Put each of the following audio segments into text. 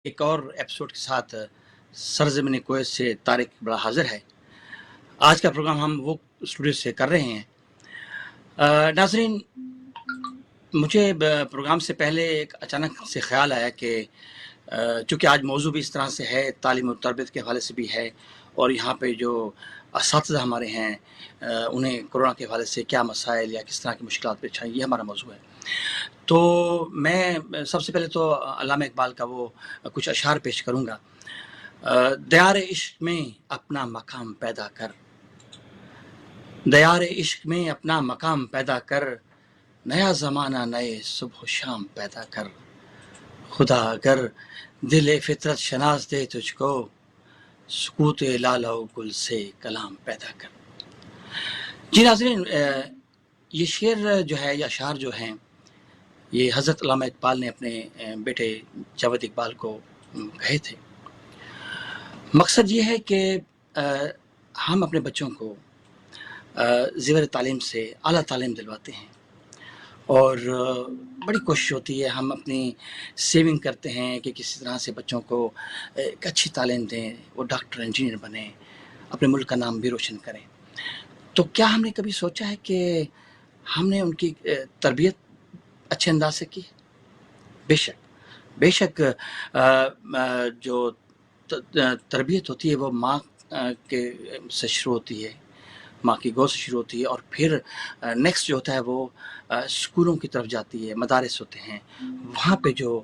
ایک اور ایپیسوڈ کے ساتھ سرزمین کویت سے طارق بڑا حاضر ہے۔ آج کا پروگرام ہم وہ اسٹوڈیو سے کر رہے ہیں۔ ناظرین، مجھے پروگرام سے پہلے ایک اچانک سے خیال آیا کہ چونکہ آج موضوع بھی اس طرح سے ہے، تعلیم و تربیت کے حوالے سے بھی ہے، اور یہاں پہ جو اساتذہ ہمارے ہیں انہیں کورونا کے حوالے سے کیا مسائل یا کس طرح کی مشکلات پیش آئیں، یہ ہمارا موضوع ہے۔ تو میں سب سے پہلے تو علامہ اقبال کا وہ کچھ اشعار پیش کروں گا۔ دیار عشق میں اپنا مقام پیدا کر، دیار عشق میں اپنا مقام پیدا کر، نیا زمانہ نئے صبح و شام پیدا کر، خدا اگر دل فطرت شناس دے تجھ کو، سکوت لالہ و گل سے کلام پیدا کر۔ جی ناظرین، یہ شعر جو ہے یا اشعار جو ہیں، یہ حضرت علامہ اقبال نے اپنے بیٹے جاوید اقبال کو کہے تھے۔ مقصد یہ ہے کہ ہم اپنے بچوں کو زیور تعلیم سے اعلیٰ تعلیم دلواتے ہیں، اور بڑی کوشش ہوتی ہے، ہم اپنی سیونگ کرتے ہیں کہ کسی طرح سے بچوں کو ایک اچھی تعلیم دیں، وہ ڈاکٹر انجینئر بنیں، اپنے ملک کا نام بھی روشن کریں۔ تو کیا ہم نے کبھی سوچا ہے کہ ہم نے ان کی تربیت اچھے انداز سے کی؟ بے شک جو تربیت ہوتی ہے وہ ماں کے سے شروع ہوتی ہے، ماں کی گود سے شروع ہوتی ہے، اور پھر نیکسٹ جو ہوتا ہے وہ اسکولوں کی طرف جاتی ہے، مدارس ہوتے ہیں، وہاں پہ جو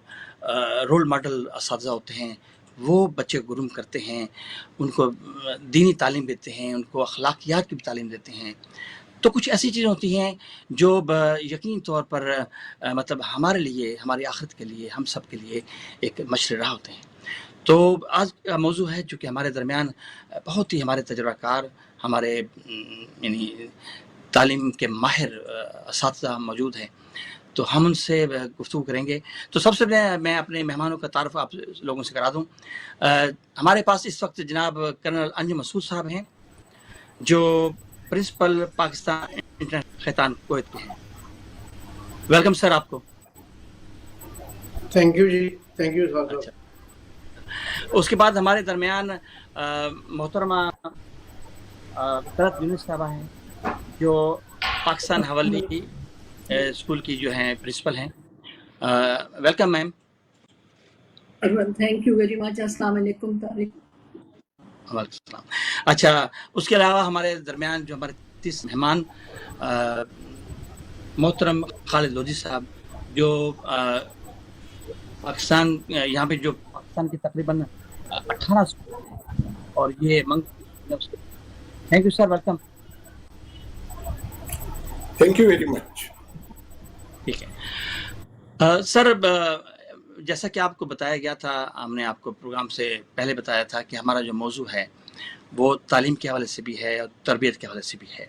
رول ماڈل اساتذہ ہوتے ہیں وہ بچے کو گروم کرتے ہیں، ان کو دینی تعلیم دیتے ہیں، ان کو اخلاقیات کی بھی تعلیم دیتے ہیں۔ تو کچھ ایسی چیزیں ہوتی ہیں جو یقینی طور پر مطلب ہمارے لیے، ہماری آخرت کے لیے، ہم سب کے لیے ایک مشر راہ ہوتے ہیں۔ تو آج کا موضوع ہے، چونکہ ہمارے درمیان بہت ہی ہمارے تجربہ کار، ہمارے یعنی تعلیم کے ماہر اساتذہ موجود ہیں، تو ہم ان سے گفتگو کریں گے۔ تو سب سے پہلے میں اپنے مہمانوں کا تعارف آپ لوگوں سے کرا دوں۔ ہمارے پاس اس وقت جناب کرنل انجم مسعود صاحب ہیں، جو principal Pakistan international Khaitan Kuwait کے ہیں۔ ویلکم سر آپ کو۔ تھینک یو جی، تھینک یو صاحب۔ اچھا، اس کے بعد ہمارے درمیان محترمہ طلعت یونس صاحبہ ہیں، جو پاکستان حوالی اسکول کی جو ہیں پرنسپل ہیں۔ Welcome ma'am. Thank you very much. السلام علیکم طارق۔ وعلیکم السلام۔ اچھا، اس کے علاوہ ہمارے درمیان جو ہمارے 30 مہمان، محترم خالد لودھی صاحب، جو پاکستان یہاں پہ جو پاکستان کی تقریباً 18 اور یہ thank you sir, welcome. Thank you very much. ٹھیک ہے سر، جیسا کہ آپ کو بتایا گیا تھا، ہم نے آپ کو پروگرام سے پہلے بتایا تھا کہ ہمارا جو موضوع ہے وہ تعلیم کے حوالے سے بھی ہے اور تربیت کے حوالے سے بھی ہے،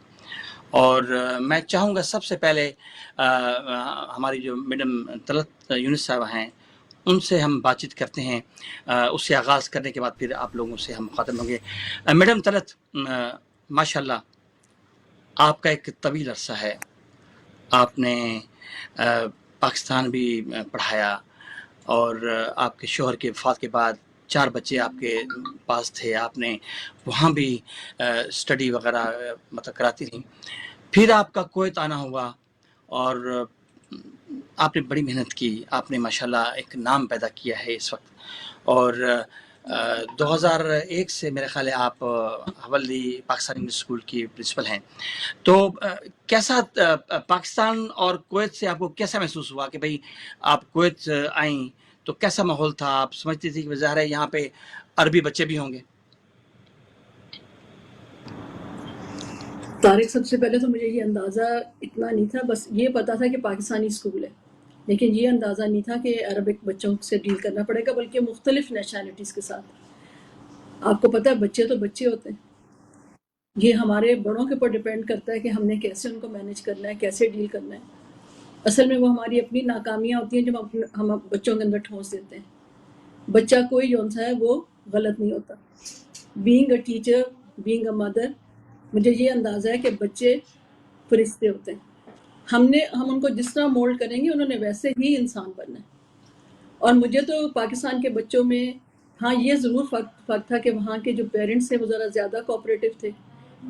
اور میں چاہوں گا سب سے پہلے ہماری جو میڈم طلعت یونس صاحبہ ہیں ان سے ہم بات چیت کرتے ہیں۔ اس سے آغاز کرنے کے بعد پھر آپ لوگوں سے ہم مخاطب ہوں گے۔ میڈم طلعت، ماشاءاللہ آپ کا ایک طویل عرصہ ہے، آپ نے پاکستان بھی پڑھایا، اور آپ کے شوہر کے وفات کے بعد 4 بچے آپ کے پاس تھے، آپ نے وہاں بھی اسٹڈی وغیرہ مطلب کراتی تھیں۔ پھر آپ کا کویت آنا ہوا، اور آپ نے بڑی محنت کی، آپ نے ماشاءاللہ ایک نام پیدا کیا ہے اس وقت، اور 2001 سے میرے خیال ہے آپ حوالی پاکستان انگلش اسکول کی پرنسپل ہیں۔ تو کیسا پاکستان اور کویت سے آپ کو کیسا محسوس ہوا کہ بھئی آپ کویت آئیں تو کیسا ماحول تھا؟ آپ سمجھتی تھی کہ ظاہر ہے یہاں پہ عربی بچے بھی ہوں گے؟ طارق، سب سے پہلے تو مجھے یہ اندازہ اتنا نہیں تھا، بس یہ پتا تھا کہ پاکستانی اسکول ہے، لیکن یہ اندازہ نہیں تھا کہ عربک بچوں سے ڈیل کرنا پڑے گا، بلکہ مختلف نیشنلٹیز کے ساتھ۔ آپ کو پتہ ہے بچے تو بچے ہوتے ہیں، یہ ہمارے بڑوں کے اوپر ڈیپینڈ کرتا ہے کہ ہم نے کیسے ان کو مینیج کرنا ہے، کیسے ڈیل کرنا ہے۔ اصل میں وہ ہماری اپنی ناکامیاں ہوتی ہیں جو ہم بچوں کے اندر ٹھونس دیتے ہیں۔ بچہ کوئی جون سا ہے وہ غلط نہیں ہوتا۔ Being a teacher, being a mother, مجھے یہ اندازہ ہے کہ بچے فرشتے ہوتے ہیں، ہم ان کو جس طرح مولڈ کریں گے انہوں نے ویسے ہی انسان بننا ہے۔ اور مجھے تو پاکستان کے بچوں میں ہاں یہ ضرور فرق تھا کہ وہاں کے جو پیرنٹس تھے وہ ذرا زیادہ کوآپریٹو تھے،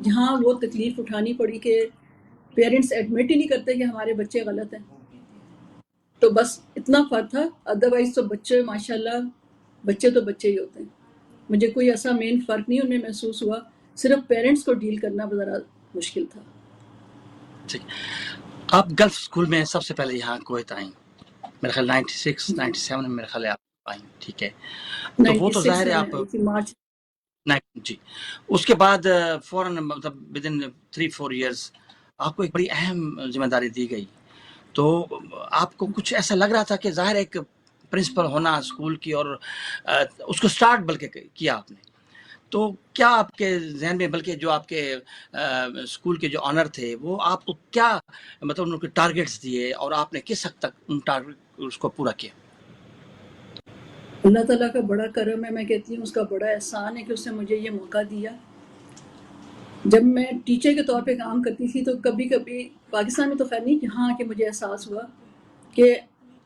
جہاں وہ تکلیف اٹھانی پڑی کہ پیرنٹس ایڈمٹ ہی نہیں کرتے کہ ہمارے بچے غلط ہیں، تو بس اتنا فرق تھا. ادروائز تو بچے ماشاءاللہ بچے تو بچے ہی ہوتے ہیں. مجھے کوئی ایسا مین فرق نہیں ان میں محسوس ہوا، صرف پیرنٹس کو ڈیل کرنا ذرا مشکل تھا. ٹھیک. آپ گلف اسکول میں سب سے پہلے یہاں کویت آئیں، میرے خیال 96 97 میں میرے خیال ہے آپ آئیں. ٹھیک ہے، تو وہ تو 96 ظاہر ہے میں آپ آئی تھی مارچ. جی. اس کے بعد فوراً مطلب ود ان 3-4 ایئرس آپ کو ایک بڑی اہم ذمہ داری دی گئی، تو آپ کو کچھ ایسا لگ رہا تھا کہ ظاہر ایک پرنسپل ہونا اسکول کی، اور اس کو سٹارٹ بلکہ کیا آپ نے، تو کیا آپ کے ذہن میں، بلکہ جو آپ کے اسکول کے جو آنر تھے وہ آپ کو کیا مطلب ان کے ٹارگیٹس دیے، اور آپ نے کس حد تک ان ٹارگیٹ کو پورا کیا؟ اللہ تعالیٰ کا بڑا کرم ہے، میں کہتی ہوں اس کا بڑا احسان ہے کہ اس نے مجھے یہ موقع دیا. جب میں ٹیچر کے طور پہ کام کرتی تھی تو کبھی کبھی پاکستان میں تو خیر نہیں، یہاں کہ مجھے احساس ہوا کہ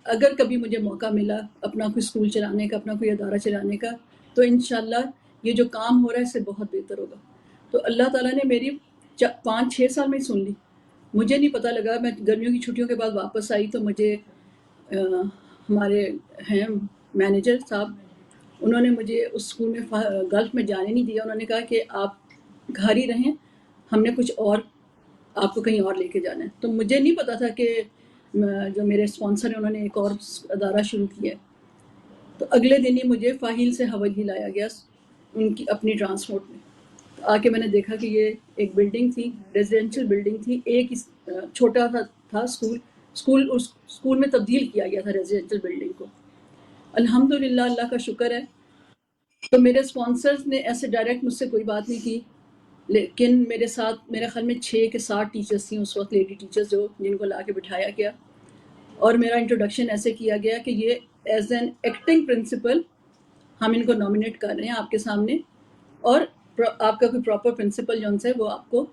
اگر کبھی مجھے موقع ملا اپنا کوئی اسکول چلانے کا، اپنا کوئی ادارہ چلانے کا، تو انشاءاللہ یہ جو کام ہو رہا ہے اس سے بہت بہتر ہوگا. تو اللہ تعالیٰ نے میری 5-6 سال میں سن لی. مجھے نہیں پتہ لگا، میں گرمیوں کی چھٹیوں کے بعد واپس آئی تو مجھے ہمارے ہیں مینیجر صاحب، انہوں نے مجھے اس اسکول میں گلف میں جانے نہیں دیا. انہوں نے کہا کہ آپ گھر ہی رہیں، ہم نے کچھ اور آپ کو کہیں اور لے کے جانا ہے. تو مجھے نہیں پتا تھا کہ جو میرے اسپانسر ہیں انہوں نے ایک اور ادارہ شروع کیا ہے. تو اگلے دن ہی مجھے فاہل سے حویلی لایا گیا ان کی اپنی ٹرانسپورٹ میں. آ کے میں نے دیکھا کہ یہ ایک بلڈنگ تھی، ریزیڈینشیل بلڈنگ تھی، ایک چھوٹا سا تھا اسکول میں تبدیل کیا گیا تھا ریزیڈینشیل بلڈنگ کو. الحمدللہ اللہ کا شکر ہے. تو میرے اسپانسرز نے ایسے ڈائریکٹ مجھ سے کوئی بات نہیں کی، لیکن میرے ساتھ میرے خیال میں 6 کے 7 ٹیچرز تھیں اس وقت، لیڈی ٹیچرز، جن کو لا کے بٹھایا گیا اور میرا انٹروڈکشن ایسے کیا گیا کہ یہ ایز این ایکٹنگ پرنسپل ہم ان کو نامنیٹ کر رہے ہیں آپ کے سامنے، اور آپ کا کوئی پراپر پرنسپل جو ہے وہ آپ کو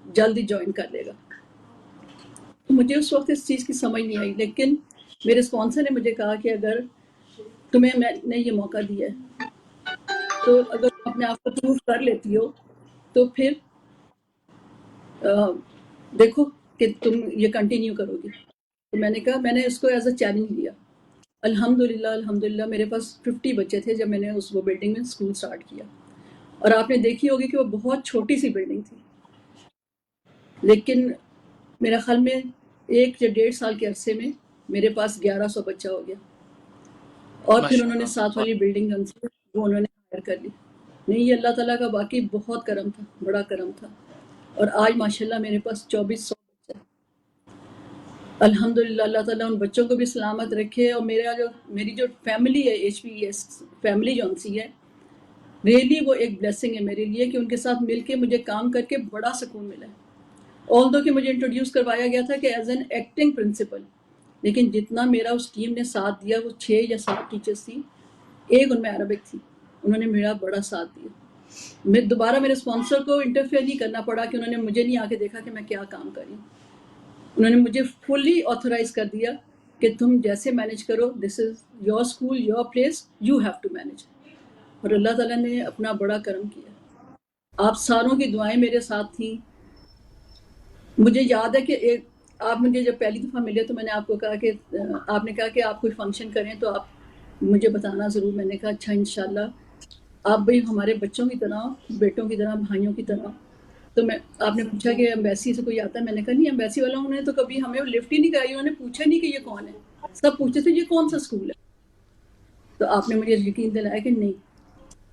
جلدی جوائن کر لے گا. تو مجھے اس وقت اس چیز کی سمجھ نہیں آئی، لیکن میرے اسپانسر نے مجھے کہا کہ اگر تمہیں میں نے یہ موقع دیا ہے تو اگر تم اپنے آپ کو پروف کر لیتی ہو تو پھر دیکھو کہ تم یہ کنٹینیو کرو گی. تو میں نے کہا، میں نے اس کو ایز اے چیلنج لیا. الحمدللہ میرے پاس 50 بچے تھے جب میں نے وہ بلڈنگ میں اسکول سٹارٹ کیا. اور آپ نے دیکھی ہوگی کہ وہ بہت چھوٹی سی بلڈنگ تھی، لیکن میرا خیال میں 1 یا 1.5 سال کے عرصے میں میرے پاس 1100 بچہ ہو گیا. اور پھر انہوں نے ساتھ والی بلڈنگ وہ انہوں نے ہائر کر لی. نہیں، یہ اللہ تعالیٰ کا واقعی بہت کرم تھا، بڑا کرم تھا. اور آج ماشاءاللہ میرے پاس 2400 بچے ہیں. الحمدللہ اللہ تعالیٰ ان بچوں کو بھی سلامت رکھے. اور میری جو فیملی ہے HPES فیملی جو سی ہے، ریئلی وہ ایک بلیسنگ ہے میرے لیے کہ ان کے ساتھ مل کے مجھے کام کر کے بڑا سکون ملا ہے. آلدو کہ مجھے انٹروڈیوس کروایا گیا تھا کہ ایز این ایکٹنگ پرنسپل، لیکن جتنا میرا اس ٹیم نے ساتھ دیا، وہ 6 یا 7 ٹیچرز تھیں، ایک ان میں عربک تھی، انہوں نے میرا بڑا ساتھ دیا. میں دوبارہ میرے اسپانسر کو انٹرفیئر نہیں کرنا پڑا کہ انہوں نے مجھے نہیں آ کے دیکھا کہ میں کیا کام کر رہی ہوں. انہوں نے مجھے فلی آتھورائز کر دیا کہ تم جیسے مینیج کرو، this is your school, your place, you have to manage. اور اللہ تعالیٰ نے اپنا بڑا کرم کیا. آپ ساروں کی دعائیں میرے ساتھ تھیں. مجھے یاد ہے کہ آپ مجھے جب پہلی دفعہ ملے تو میں نے آپ کو کہا کہ آپ نے کہا کہ آپ کوئی فنکشن کریں تو آپ مجھے بتانا ضرور. میں نے کہا اچھا انشاءاللہ. آپ بھی ہمارے بچوں کی طرح، بیٹوں کی طرح، بھائیوں کی طرح. تو آپ نے پوچھا کہ ایمبیسی سے کوئی آتا ہے؟ میں نے کہا نہیں، ایمبیسی والوں نے تو کبھی ہمیں لفٹ ہی نہیں کرائی، انہوں نے پوچھا نہیں کہ یہ کون ہے. سب پوچھتے تھے یہ کون سا اسکول ہے. تو آپ نے مجھے یقین دلایا کہ نہیں،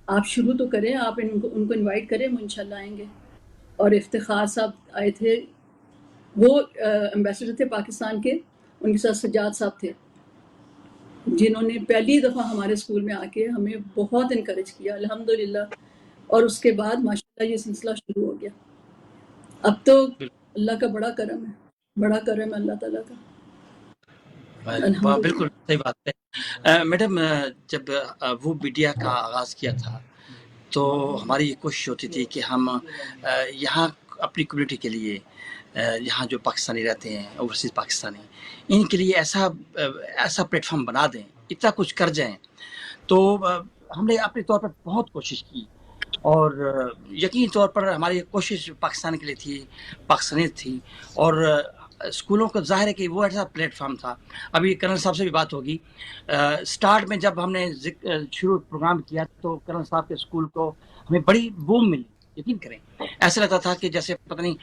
آپ شروع تو کریں، آپ ان کو انوائٹ کریں، وہ انشاءاللہ آئیں گے. اور افتخار صاحب آئے تھے، وہ ایمبیسڈر تھے پاکستان کے، ان کے ساتھ سجاد صاحب تھے، جنہوں نے پہلی دفعہ ہمارے اسکول میں آ کے ہمیں بہت انکریج کیا الحمدللہ. اور اس کے بعد ماشاءاللہ یہ سلسلہ شروع ہو گیا. اب تو اللہ کا بڑا کرم ہے، بڑا کرم ہے اللہ تعالیٰ کا. بالکل صحیح بات ہے. میڈم، جب وہ میڈیا کا آغاز کیا تھا تو ہماری یہ کوشش ہوتی تھی کہ ہم یہاں اپنی کمیونٹی کے لیے، یہاں جو پاکستانی رہتے ہیں، اوورسیز پاکستانی، ان کے لیے ایسا پلیٹ فارم بنا دیں اتنا کچھ کر جائیں. تو ہم نے اپنے طور پر بہت کوشش کی اور یقینی طور پر ہماری کوشش پاکستان کے لیے تھی، پاکستانیت تھی. اور اسکولوں کا ظاہر ہے کہ وہ ایسا پلیٹ فارم تھا. ابھی کرنل صاحب سے بھی بات ہوگی. اسٹارٹ میں جب ہم نے شروع پروگرام کیا تو کرنل صاحب کے اسکول کو ہمیں بڑی بوم ملی. یقین کریں ایسا لگتا تھا کہ جیسے پتہ نہیں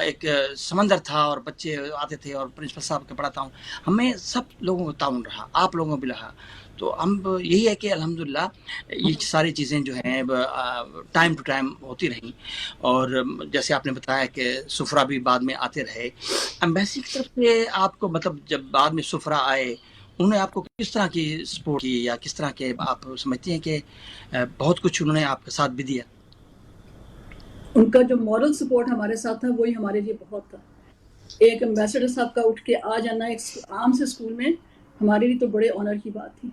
ایک سمندر تھا اور بچے آتے تھے اور پرنسپل صاحب کا پڑھاتا ہوں. ہمیں سب لوگوں کو تعاون رہا، آپ لوگوں کو بھی رہا. تو ہم یہی ہے کہ الحمدللہ یہ ساری چیزیں جو ہیں ٹائم ٹو ٹائم ہوتی رہیں. اور جیسے آپ نے بتایا کہ سفرا بھی بعد میں آتے رہے. ایمبیسی کی طرف سے آپ کو مطلب جب بعد میں سفرا آئے انہوں نے آپ کو کس طرح کی سپورٹ کی یا کس طرح کے آپ سمجھتی ہیں کہ بہت کچھ انہوں نے آپ کے ساتھ بھی دیا؟ ان کا جو مورل سپورٹ ہمارے ساتھ تھا وہی ہمارے لیے بہت تھا. ایک ایمبیسڈر صاحب کا اٹھ کے آ جانا ایک عام سے اسکول میں ہمارے لیے تو بڑے آنر کی بات تھی.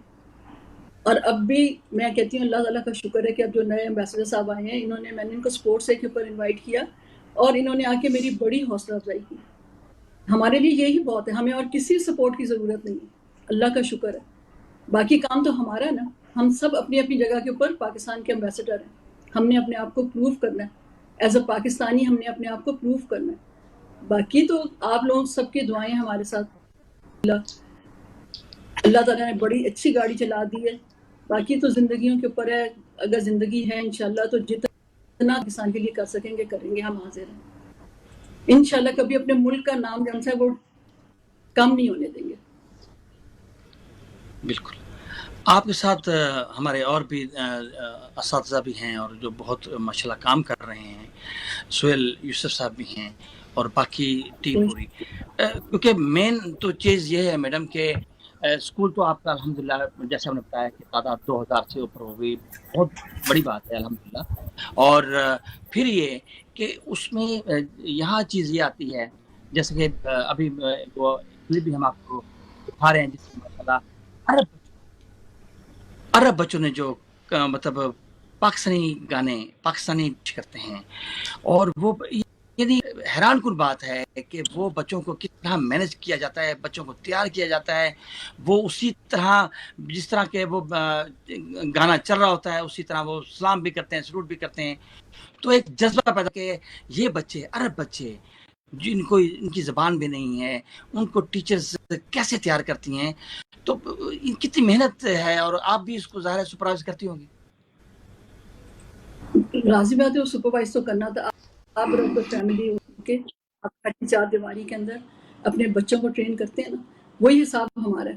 اور اب بھی میں کہتی ہوں اللہ تعالیٰ کا شکر ہے کہ اب جو نئے ایمبیسڈر صاحب آئے ہیں میں نے ان کو اسپورٹس ڈے کے اوپر انوائٹ کیا اور انہوں نے آ کے میری بڑی حوصلہ افزائی کی. ہمارے لیے یہی بہت ہے، ہمیں اور کسی سپورٹ کی ضرورت نہیں ہے. اللہ کا شکر ہے. باقی کام تو ہمارا ہے نا. ہم سب اپنی اپنی جگہ کے اوپر پاکستان کے ایمبیسڈر ہیں. ہم نے اپنے آپ کو پروف کرنا ہے. ایز اے پاکستانی ہم نے اپنے آپ کو پروف کرنا ہے. باقی تو آپ لوگ سب کی دعائیں ہمارے ساتھ. اللہ تعالیٰ نے بڑی اچھی گاڑی چلا دی ہے. باقی تو زندگیوں کے اوپر ہے. اگر زندگی ہے انشاءاللہ تو جتنا پاکستان کے لیے کر سکیں گے کریں گے. ہم حاضر ہیں انشاءاللہ. کبھی اپنے ملک کا نام جو ہے وہ کم نہیں ہونے دیں گے. بالکل. آپ کے ساتھ ہمارے اور بھی اساتذہ بھی ہیں اور جو بہت ماشاءاللہ کام کر رہے ہیں. سہیل یوسف صاحب بھی ہیں اور باقی ٹیم پوری. کیونکہ مین تو چیز یہ ہے میڈم کہ اسکول تو آپ کا الحمدللہ جیسے ہم نے بتایا کہ تعداد 2000 سے اوپر ہو گئی. بہت بڑی بات ہے الحمدللہ. اور پھر یہ کہ اس میں یہاں چیز یہ آتی ہے جیسے کہ ابھی وہ کلپ بھی ہم آپ کو دکھا رہے ہیں جس میں ماشاءاللہ عرب بچوں نے جو مطلب پاکستانی گانے پاکستانی کرتے ہیں. اور وہ یعنی حیران کن بات ہے کہ وہ بچوں کو کس طرح مینج کیا جاتا ہے، بچوں کو تیار کیا جاتا ہے. وہ اسی طرح جس طرح کے وہ گانا چل رہا ہوتا ہے اسی طرح وہ سلام بھی کرتے ہیں، سلوٹ بھی کرتے ہیں. تو ایک جذبہ پیدا کہ یہ بچے عرب بچے جن کو ان کی زبان بھی نہیں ہے ان کو ٹیچرز کیسے تیار کرتی ہیں. تو ان کتنی محنت ہے اور آپ بھی اس کو ظاہر سپروائز کرتی ہوں گی. راضی بات ہے وہ سپروائز تو کرنا تھا. آپ لوگ فیملی کے آپ 4 دیواری کے اندر اپنے بچوں کو ٹرین کرتے ہیں نا، وہی حساب ہمارا ہے.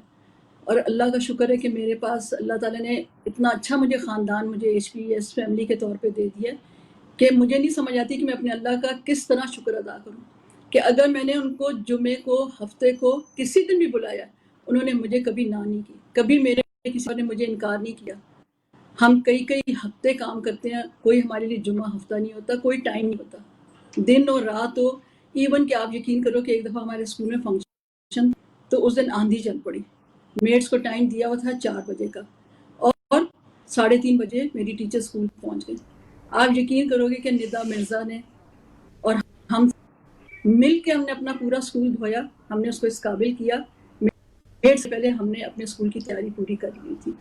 اور اللہ کا شکر ہے کہ میرے پاس اللہ تعالیٰ نے اتنا اچھا مجھے خاندان مجھے ایچ پی ایس فیملی کے طور پہ دے دیا کہ مجھے نہیں سمجھ آتی کہ میں اپنے اللہ کا کس طرح شکر ادا کروں. کہ اگر میں نے ان کو جمعے کو ہفتے کو کسی دن بھی بلایا انہوں نے مجھے کبھی نہ نہیں کی. کبھی میرے کسی نے مجھے انکار نہیں کیا. ہم کئی ہفتے کام کرتے ہیں، کوئی ہمارے لیے جمعہ ہفتہ نہیں ہوتا، کوئی ٹائم نہیں ہوتا. دن اور رات ہو. ایون کہ آپ یقین کرو کہ ایک دفعہ ہمارے اسکول میں فنکشن تو اس دن آندھی چل پڑی. میٹس کو ٹائم دیا ہوا تھا 4 بجے کا اور 3:30 بجے میری ٹیچر اسکول پہنچ گئی. آپ یقین کرو گے کہ ندا مرزا نے اور ہم مل کے ہم نے اپنا پورا اسکول دھویا. ہم نے اس کو اس قابل کیا. میٹ سے پہلے ہم نے اپنے اسکول کی تیاری پوری کر لی تھی.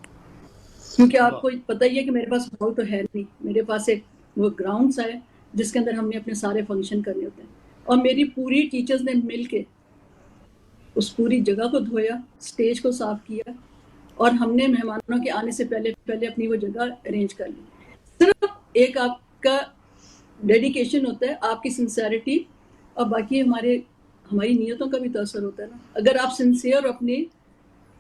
کیونکہ آپ کو پتہ ہی ہے کہ میرے پاس ہال تو ہے نہیں. میرے پاس ایک وہ گراؤنڈ سا ہے جس کے اندر ہم نے اپنے سارے فنکشن کرنے ہوتے ہیں. اور میری پوری ٹیچرز نے مل کے اس پوری جگہ کو دھویا، اسٹیج کو صاف کیا اور ہم نے مہمانوں کے آنے سے پہلے اپنی وہ جگہ ارینج کر لی. صرف ایک آپ کا ڈیڈیکیشن ہوتا ہے، آپ کی سنسیئرٹی، اور باقی ہماری نیتوں کا بھی تاثر ہوتا ہے نا. اگر آپ سنسیئر اپنی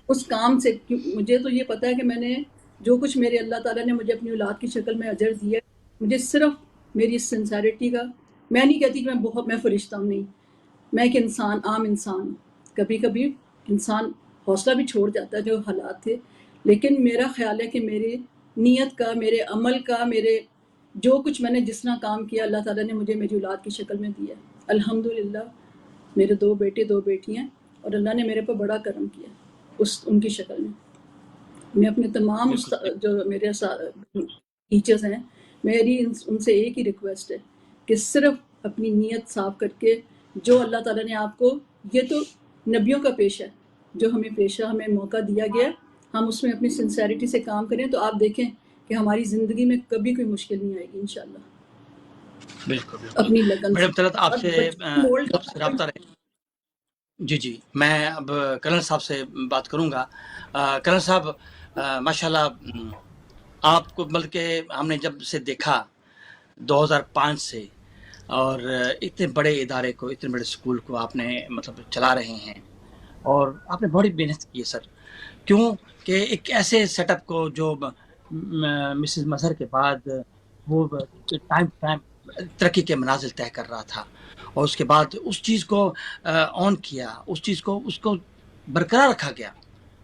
اس کام سے، مجھے تو یہ پتا ہے کہ میں نے جو کچھ میرے اللہ تعالیٰ نے مجھے اپنی اولاد کی شکل میں اجر دیا ہے مجھے صرف میری سنسیئرٹی کا. میں نہیں کہتی کہ میں فرشتہ ہوں، نہیں. میں ایک انسان، عام انسان ہوں. کبھی کبھی انسان حوصلہ بھی چھوڑ جاتا ہے جو حالات تھے. لیکن میرا خیال ہے کہ میری نیت کا، میرے عمل کا، میرے جو کچھ میں نے جس طرح کام کیا اللہ تعالیٰ نے مجھے میری اولاد کی شکل میں دیا. الحمدللہ میرے 2 بیٹے 2 بیٹیاں اور اللہ نے میرے پر بڑا کرم کیا ان کی شکل میں. میں اپنے تمام جو میرے ٹیچرز ہیں میری ان سے ایک ہی ریکویسٹ ہے کہ صرف اپنی نیت صاف کر کے جو اللہ تعالیٰ نے آپ کو، یہ تو نبیوں کا پیشہ ہے جو ہمیں موقع دیا گیا، ہم اس میں اپنی سنسیریٹی سے کام کریں تو آپ دیکھیں کہ ہماری زندگی میں کبھی کوئی مشکل نہیں آئے گی انشاءاللہ، بالکل بالکل. اپنی لگن سے. میڈم طلعت آپ اور سے بچوں کو مولڈ آپ سے رابطہ رہے. جی میں اب کرنل صاحب سے بات کروں گا. کرنل صاحب ماشاءاللہ آپ کو بلکہ ہم نے جب سے دیکھا 2005 سے، اور اتنے بڑے ادارے کو، اتنے بڑے اسکول کو آپ نے مطلب چلا رہے ہیں، اور آپ نے بڑی محنت کی ہے سر. کیوں کہ ایک ایسے سیٹ اپ کو جو مسز مظہر کے بعد وہ ٹائم ٹائم ترقی کے منازل طے کر رہا تھا، اور اس کے بعد اس چیز کو آن کیا، اس چیز کو برقرار رکھا گیا.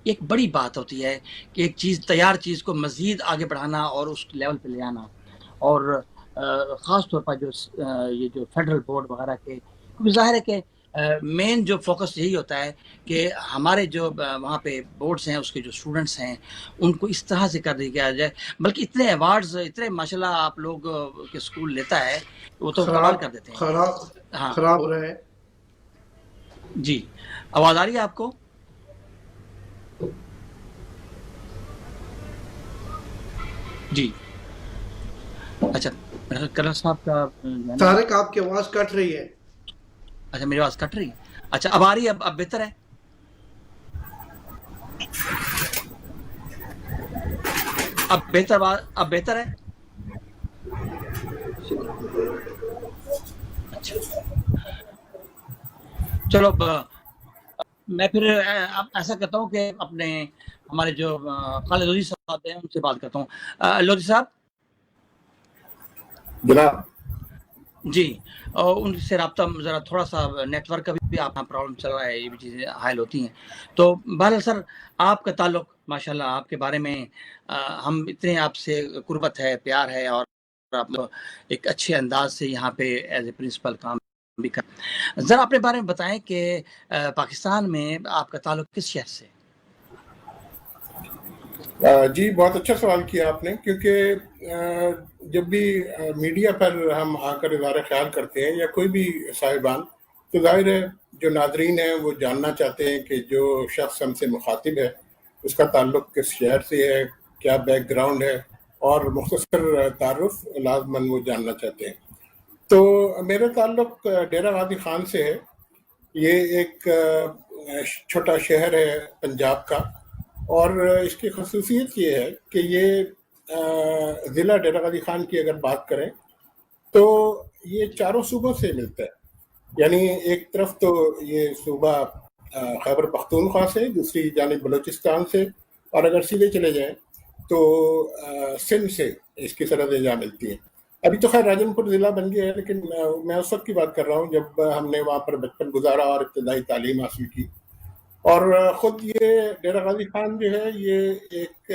ایک بڑی بات ہوتی ہے کہ ایک چیز، تیار چیز کو مزید آگے بڑھانا اور اس لیول پہ لے آنا. اور خاص طور پر جو یہ جو فیڈرل بورڈ وغیرہ کے، کیونکہ ظاہر ہے کہ مین جو فوکس یہی ہوتا ہے کہ ہمارے جو وہاں پہ بورڈز ہیں، اس کے جو اسٹوڈنٹس ہیں، ان کو اس طرح سے کر دیا جائے. بلکہ اتنے ایوارڈز، اتنے ماشاءاللہ آپ لوگ کے اسکول لیتا ہے، وہ تو کمال کر دیتے ہیں. ہاں خراب ہو رہا ہے. جی، آواز آ رہی ہے آپ کو؟ جی اچھا. کرنل صاحب کا طارق آپ کی آواز کٹ رہی ہے. اچھا میری آواز کٹ رہی ہے. اچھا اب آ رہی ہے؟ اب بہتر ہے؟ اب بہتر ہے. اچھا چلو میں پھر اب ایسا کرتا ہوں کہ اپنے ہمارے جو خالد لودھی صاحب ہیں ان سے بات کرتا ہوں. لودھی صاحب جناب جی، ان سے رابطہ ذرا تھوڑا سا نیٹ ورک کا بھی آپ پرابلم چل رہا ہے، یہ بھی چیزیں حائل ہوتی ہیں. تو بہرحال سر، آپ کا تعلق ماشاءاللہ، آپ کے بارے میں ہم اتنے آپ سے قربت ہے، پیار ہے، اور آپ ایک اچھے انداز سے یہاں پہ ایز اے پرنسپل کام بھی کر. ذرا اپنے بارے میں بتائیں کہ پاکستان میں آپ کا تعلق کس شہر سے؟ جی بہت اچھا سوال کیا آپ نے، کیونکہ جب بھی میڈیا پر ہم آ کر اظہار خیال کرتے ہیں یا کوئی بھی صاحبان، تو ظاہر ہے جو ناظرین ہیں وہ جاننا چاہتے ہیں کہ جو شخص ہم سے مخاطب ہے اس کا تعلق کس شہر سے ہے، کیا بیک گراؤنڈ ہے، اور مختصر تعارف لازماً وہ جاننا چاہتے ہیں. تو میرا تعلق ڈیرہ غازی خان سے ہے. یہ ایک چھوٹا شہر ہے پنجاب کا، اور اس کی خصوصیت یہ ہے کہ یہ ضلع ڈیرہ غازی خان کی اگر بات کریں تو یہ چاروں صوبوں سے ملتا ہے. یعنی ایک طرف تو یہ صوبہ خیبر پختونخوا سے، دوسری جانب بلوچستان سے، اور اگر سیدھے چلے جائیں تو سندھ سے اس کی سرحدیں جا ملتی ہیں. ابھی تو خیر راجن پور ضلع بن گیا ہے، لیکن میں اس وقت کی بات کر رہا ہوں جب ہم نے وہاں پر بچپن گزارا اور ابتدائی تعلیم حاصل کی. اور خود یہ ڈیرہ غازی خان جو ہے یہ ایک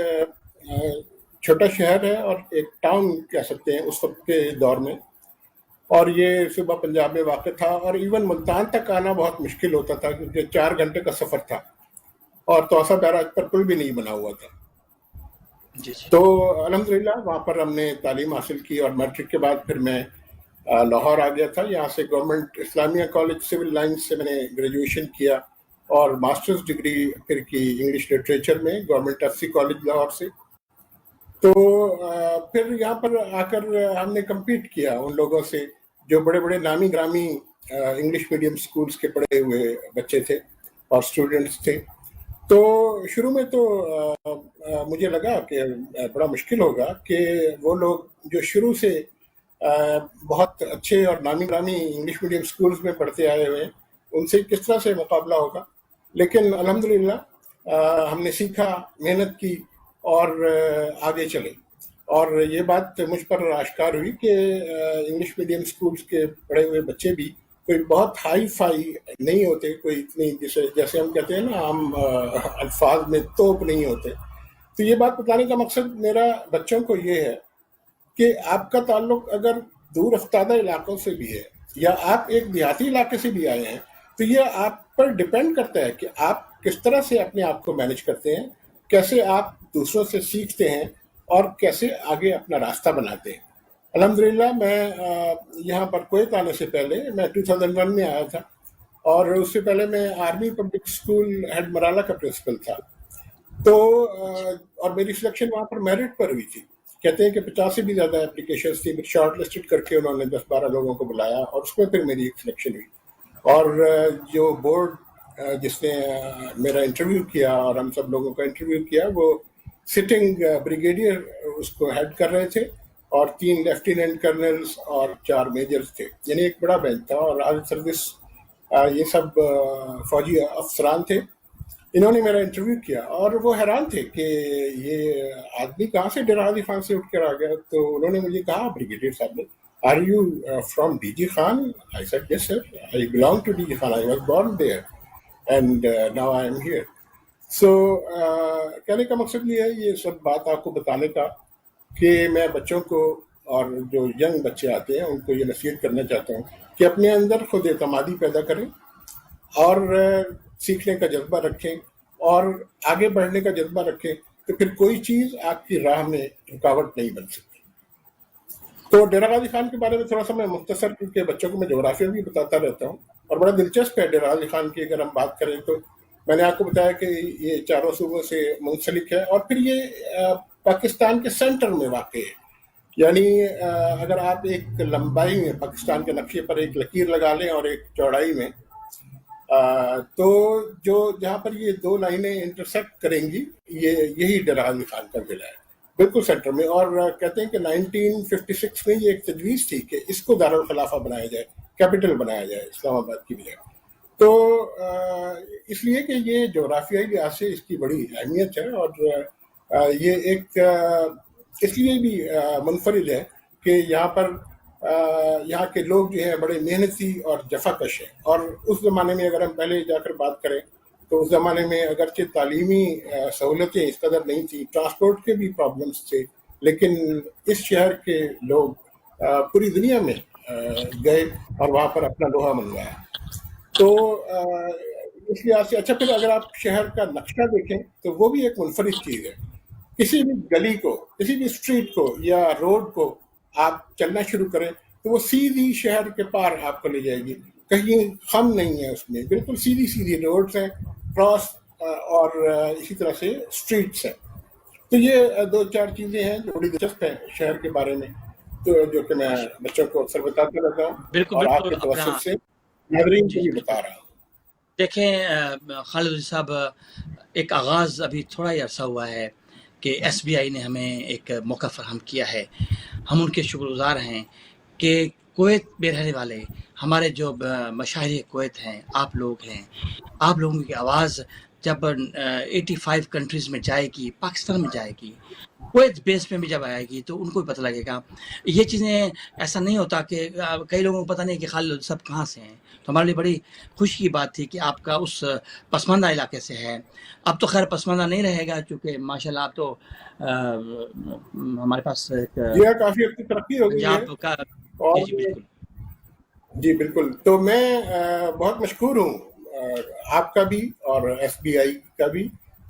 چھوٹا شہر ہے اور ایک ٹاؤن کہہ سکتے ہیں اس وقت کے دور میں. اور یہ صوبہ پنجاب میں واقع تھا، اور ایون ملتان تک آنا بہت مشکل ہوتا تھا کیونکہ 4 گھنٹے کا سفر تھا، اور توسا بیراج پر پل بھی نہیں بنا ہوا تھا. جی تو الحمدللہ وہاں پر ہم نے تعلیم حاصل کی، اور میٹرک کے بعد پھر میں لاہور آ گیا تھا. یہاں سے گورنمنٹ اسلامیہ کالج سول لائنز سے میں نے گریجویشن کیا، اور ماسٹرز ڈگری پھر کی انگلش لٹریچر میں government F C college Lahore سے. تو پھر یہاں پر آ کر ہم نے کمپیٹ کیا ان لوگوں سے جو بڑے بڑے نامی گرامی انگلش میڈیم سکولز کے پڑھے ہوئے بچے تھے اور اسٹوڈنٹس تھے. تو شروع میں تو مجھے لگا کہ بڑا مشکل ہوگا کہ وہ لوگ جو شروع سے بہت اچھے اور نامی گرامی انگلش میڈیم سکولز میں پڑھتے آئے ہوئے ہیں ان سے کس طرح سے مقابلہ ہوگا. لیکن الحمدللہ ہم نے سیکھا، محنت کی، اور آگے چلے. اور یہ بات مجھ پر آشکار ہوئی کہ انگلش میڈیم سکولز کے پڑھے ہوئے بچے بھی کوئی بہت ہائی فائی نہیں ہوتے، کوئی اتنی جیسے ہم کہتے ہیں نا عام الفاظ میں توپ نہیں ہوتے. تو یہ بات بتانے کا مقصد میرا بچوں کو یہ ہے کہ آپ کا تعلق اگر دور افتادہ علاقوں سے بھی ہے یا آپ ایک دیہاتی علاقے سے بھی آئے ہیں تو یہ آپ پر ڈیپینڈ کرتا ہے کہ آپ کس طرح سے اپنے آپ کو مینج کرتے ہیں، کیسے آپ دوسروں سے سیکھتے ہیں، اور کیسے آگے اپنا راستہ بناتے ہیں. الحمدللہ میں یہاں پر کویت آنے سے پہلے میں 2001 میں آیا تھا، اور اس سے پہلے میں army public school head Marala کا پرنسپل تھا. تو اور میری سلیکشن وہاں پر میرٹ پر ہوئی تھی. کہتے ہیں کہ 50 سے بھی زیادہ اپلیکیشنز تھی. پھر شارٹ لسٹڈ کر کے انہوں نے 10-12 لوگوں کو بلایا اور اس میں پھر میری ایک سلیکشن ہوئی. اور جو بورڈ جس نے میرا انٹرویو کیا اور ہم سب لوگوں کا انٹرویو کیا، وہ سٹنگ بریگیڈیئر اس کو ہیڈ کر رہے تھے، اور 3 لیفٹیننٹ کرنلز اور 4 میجرز تھے. یعنی ایک بڑا بینچ تھا، اور آج سروس یہ سب فوجی افسران تھے. انہوں نے میرا انٹرویو کیا اور وہ حیران تھے کہ یہ آدمی کہاں سے ڈیر غازی خان سے اٹھ کر آ گیا. تو انہوں نے مجھے کہا بریگیڈیئر صاحب نے، are you from D G Khan? I said yes sir, I belong to D G Khan, I was born there and now I am here. So کہنے کا مقصد یہ ہے، یہ سب بات آپ کو بتانے کا کہ میں بچوں کو اور جو ینگ بچے آتے ہیں ان کو یہ نصیحت کرنا چاہتا ہوں کہ اپنے اندر خود اعتمادی پیدا کریں اور سیکھنے کا جذبہ رکھیں اور آگے بڑھنے کا جذبہ رکھیں، تو پھر کوئی چیز آپ کی راہ میں رکاوٹ نہیں بن سکتی. تو ڈیرہ غازی خان کے بارے میں تھوڑا سا میں مختصر، کیونکہ بچوں کو میں جغرافیہ بھی بتاتا رہتا ہوں اور بڑا دلچسپ ہے ڈیرہ غازی خان کی. اگر ہم بات کریں تو میں نے آپ کو بتایا کہ یہ 4 صوبوں سے منسلک ہے، اور پھر یہ پاکستان کے سینٹر میں واقع ہے. یعنی اگر آپ ایک لمبائی میں پاکستان کے نقشے پر ایک لکیر لگا لیں اور ایک چوڑائی میں، تو جہاں پر یہ 2 لائنیں انٹرسیکٹ کریں گی، یہی ڈیرہ غازی خان کا ضلع ہے، بالکل سینٹر میں. اور کہتے ہیں کہ 1956 میں یہ ایک تجویز تھی کہ اس کو دارالخلافہ بنایا جائے، کیپٹل بنایا جائے اسلام آباد کی بجائے. تو اس لیے کہ یہ جغرافیائی لحاظ سے اس کی بڑی اہمیت ہے، اور یہ ایک اس لیے بھی منفرد ہے کہ یہاں پر یہاں کے لوگ جو ہیں بڑے محنتی اور جفا کش ہیں. اور اس زمانے میں اگر ہم پہلے جا کر بات کریں تو اس زمانے میں اگرچہ تعلیمی سہولتیں اس قدر نہیں تھیں، ٹرانسپورٹ کے بھی پرابلمس تھے، لیکن اس شہر کے لوگ پوری دنیا میں گئے اور وہاں پر اپنا لوہا منوایا. تو اس لحاظ سے اچھا، پھر اگر آپ شہر کا نقشہ دیکھیں تو وہ بھی ایک منفرد چیز ہے. کسی بھی گلی کو، کسی بھی اسٹریٹ کو یا روڈ کو آپ چلنا شروع کریں تو وہ سیدھی شہر کے پار آپ کو لے جائے گی، کہیں خم نہیں ہے اس میں، بالکل سیدھی سیدھی روڈز ہیں، کراس اور اسی طرح سے اسٹریٹس ہیں. تو یہ 2-4 چیزیں ہیں جو بڑی دلچسپ ہیں شہر کے بارے میں، تو جو کہ میں بچوں کو اکثر بتاتا رہتا ہوں بالکل اور آپ کے بالکل توسط سے ناظرین جی کو بھی بالکل. بتا رہا ہوں. دیکھیں خالد علی صاحب، ایک آغاز ابھی تھوڑا ہی عرصہ ہوا ہے کہ ایس بی آئی نے ہمیں ایک موقع فراہم کیا ہے. ہم ان کے شکر گزار ہیں کہ کویت میں رہنے والے ہمارے جو مشاہیر کویت ہیں، آپ لوگ ہیں، آپ لوگوں کی آواز جب 85 کنٹریز میں جائے گی، پاکستان میں جائے گی، کویت بیس میں بھی جب آئے گی تو ان کو بھی پتہ لگے گا. یہ چیزیں ایسا نہیں ہوتا کہ کئی لوگوں کو پتہ نہیں کہ خالد سب کہاں سے ہیں. تو ہمارے لیے بڑی خوشی کی بات تھی کہ آپ کا اس پسماندہ علاقے سے ہے. اب تو خیر پسماندہ نہیں رہے گا، چونکہ ماشاءاللہ آپ تو ہمارے پاس ایک یہ کافی حد تک ترقی ہو گئی ہے. پنجاب کا اور جی بالکل جی بالکل. تو میں بہت مشکور ہوں آپ کا بھی اور ایس بی آئی کا بھی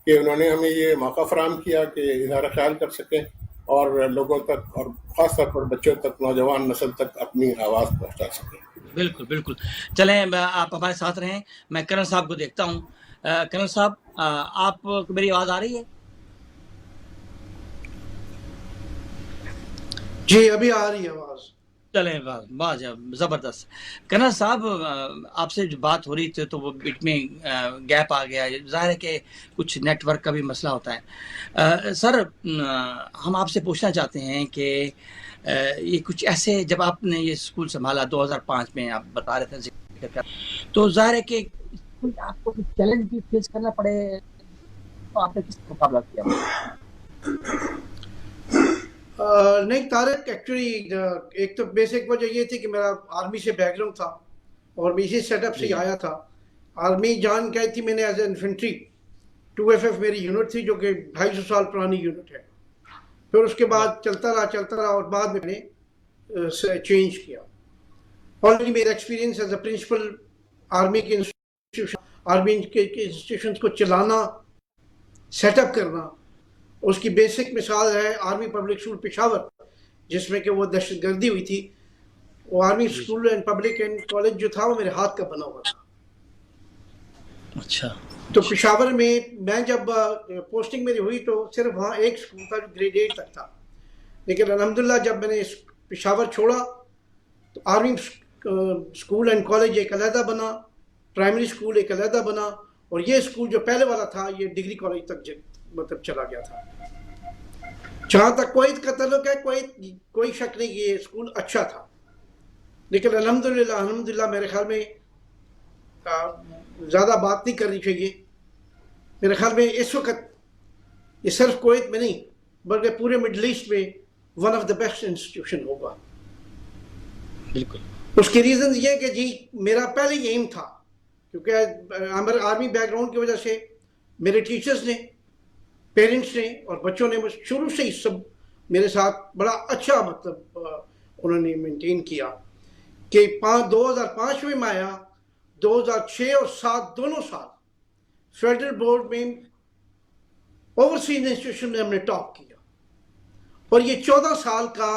کہ انہوں نے ہمیں یہ موقع فراہم کیا کہ اظہار خیال کر سکیں اور لوگوں تک، اور خاص طور پر بچوں تک، نوجوان نسل تک اپنی آواز پہنچا سکیں. بالکل بالکل. چلیں آپ ہمارے ساتھ رہیں. میں کرن صاحب کو دیکھتا ہوں. کرن صاحب، آپ کو میری آواز آ رہی ہے؟ جی ابھی آ رہی ہے آواز. چلیں واہ زبردست. کرن صاحب، آپ سے جو بات ہو رہی تھی تو وہ بیچ میں گیپ آ گیا. ظاہر ہے کہ کچھ نیٹ ورک کا بھی مسئلہ ہوتا ہے. سر، ہم آپ سے پوچھنا چاہتے ہیں کہ یہ کچھ ایسے، جب آپ نے یہ اسکول سنبھالا 2005 میں، آپ بتا رہے تھے، تو ظاہر ہے کہ آپ کو کچھ چیلنج بھی فیس کرنا پڑے، تو آپ نے کس مقابلہ کیا؟ نہیں طارق، ایکچولی ایک تو بیسک وجہ یہ تھی کہ میرا آرمی سے بیک گراؤنڈ تھا اور میں اسی سیٹ اپ سے آیا تھا. آرمی جان گئی تھی میں نے ایز اے انفینٹری. 2FF میری یونٹ تھی جو کہ 250 سال پرانی یونٹ ہے. پھر اس کے بعد چلتا رہا اور بعد میں نے چینج کیا. آلریڈی میرا experience as a principle army کے انسٹیٹیوشن، آرمی کے انسٹیٹیوشنس کو چلانا، سیٹ اپ کرنا، اس کی بیسک مثال ہے آرمی پبلک اسکول پشاور، جس میں کہ وہ دہشت گردی ہوئی تھی. وہ army school and public and college جو تھا وہ میرے ہاتھ کا بنا ہوا تھا. اچھا تو پشاور میں جب پوسٹنگ میری ہوئی تو صرف وہاں ایک اسکول تھا جو گریڈ 8 تک تھا، لیکن الحمدللہ جب میں نے پشاور چھوڑا تو آرمی اسکول اینڈ کالج ایک علیحدہ بنا، پرائمری اسکول ایک علیحدہ بنا، اور یہ اسکول جو پہلے والا تھا یہ ڈگری کالج تک مطلب چلا گیا تھا۔ جہاں تک کویت کا تعلق ہے، کوئی شک نہیں یہ اسکول اچھا تھا، لیکن الحمدللہ میرے خیال میں زیادہ بات نہیں کرنی چاہیے۔ میرے خیال میں اس وقت یہ صرف کویت میں نہیں بلکہ پورے مڈل ایسٹ میں one of the best institution ہوگا۔ بالکل اس کی ریزنز یہ کہ جی میرا پہلے ہی ایم تھا، کیونکہ ہمارے آرمی بیک گراؤنڈ کی وجہ سے میرے ٹیچرز نے، پیرنٹس نے اور بچوں نے شروع سے ہی سب میرے ساتھ بڑا اچھا مطلب انہوں نے مینٹین کیا کہ 2005 میں آیا، 2006 اور 2007 دونوں سال فیڈرل بورڈ میں اوورسیز انسٹیٹیوشن میں ہم نے ٹاپ کیا، اور یہ 14 سال کا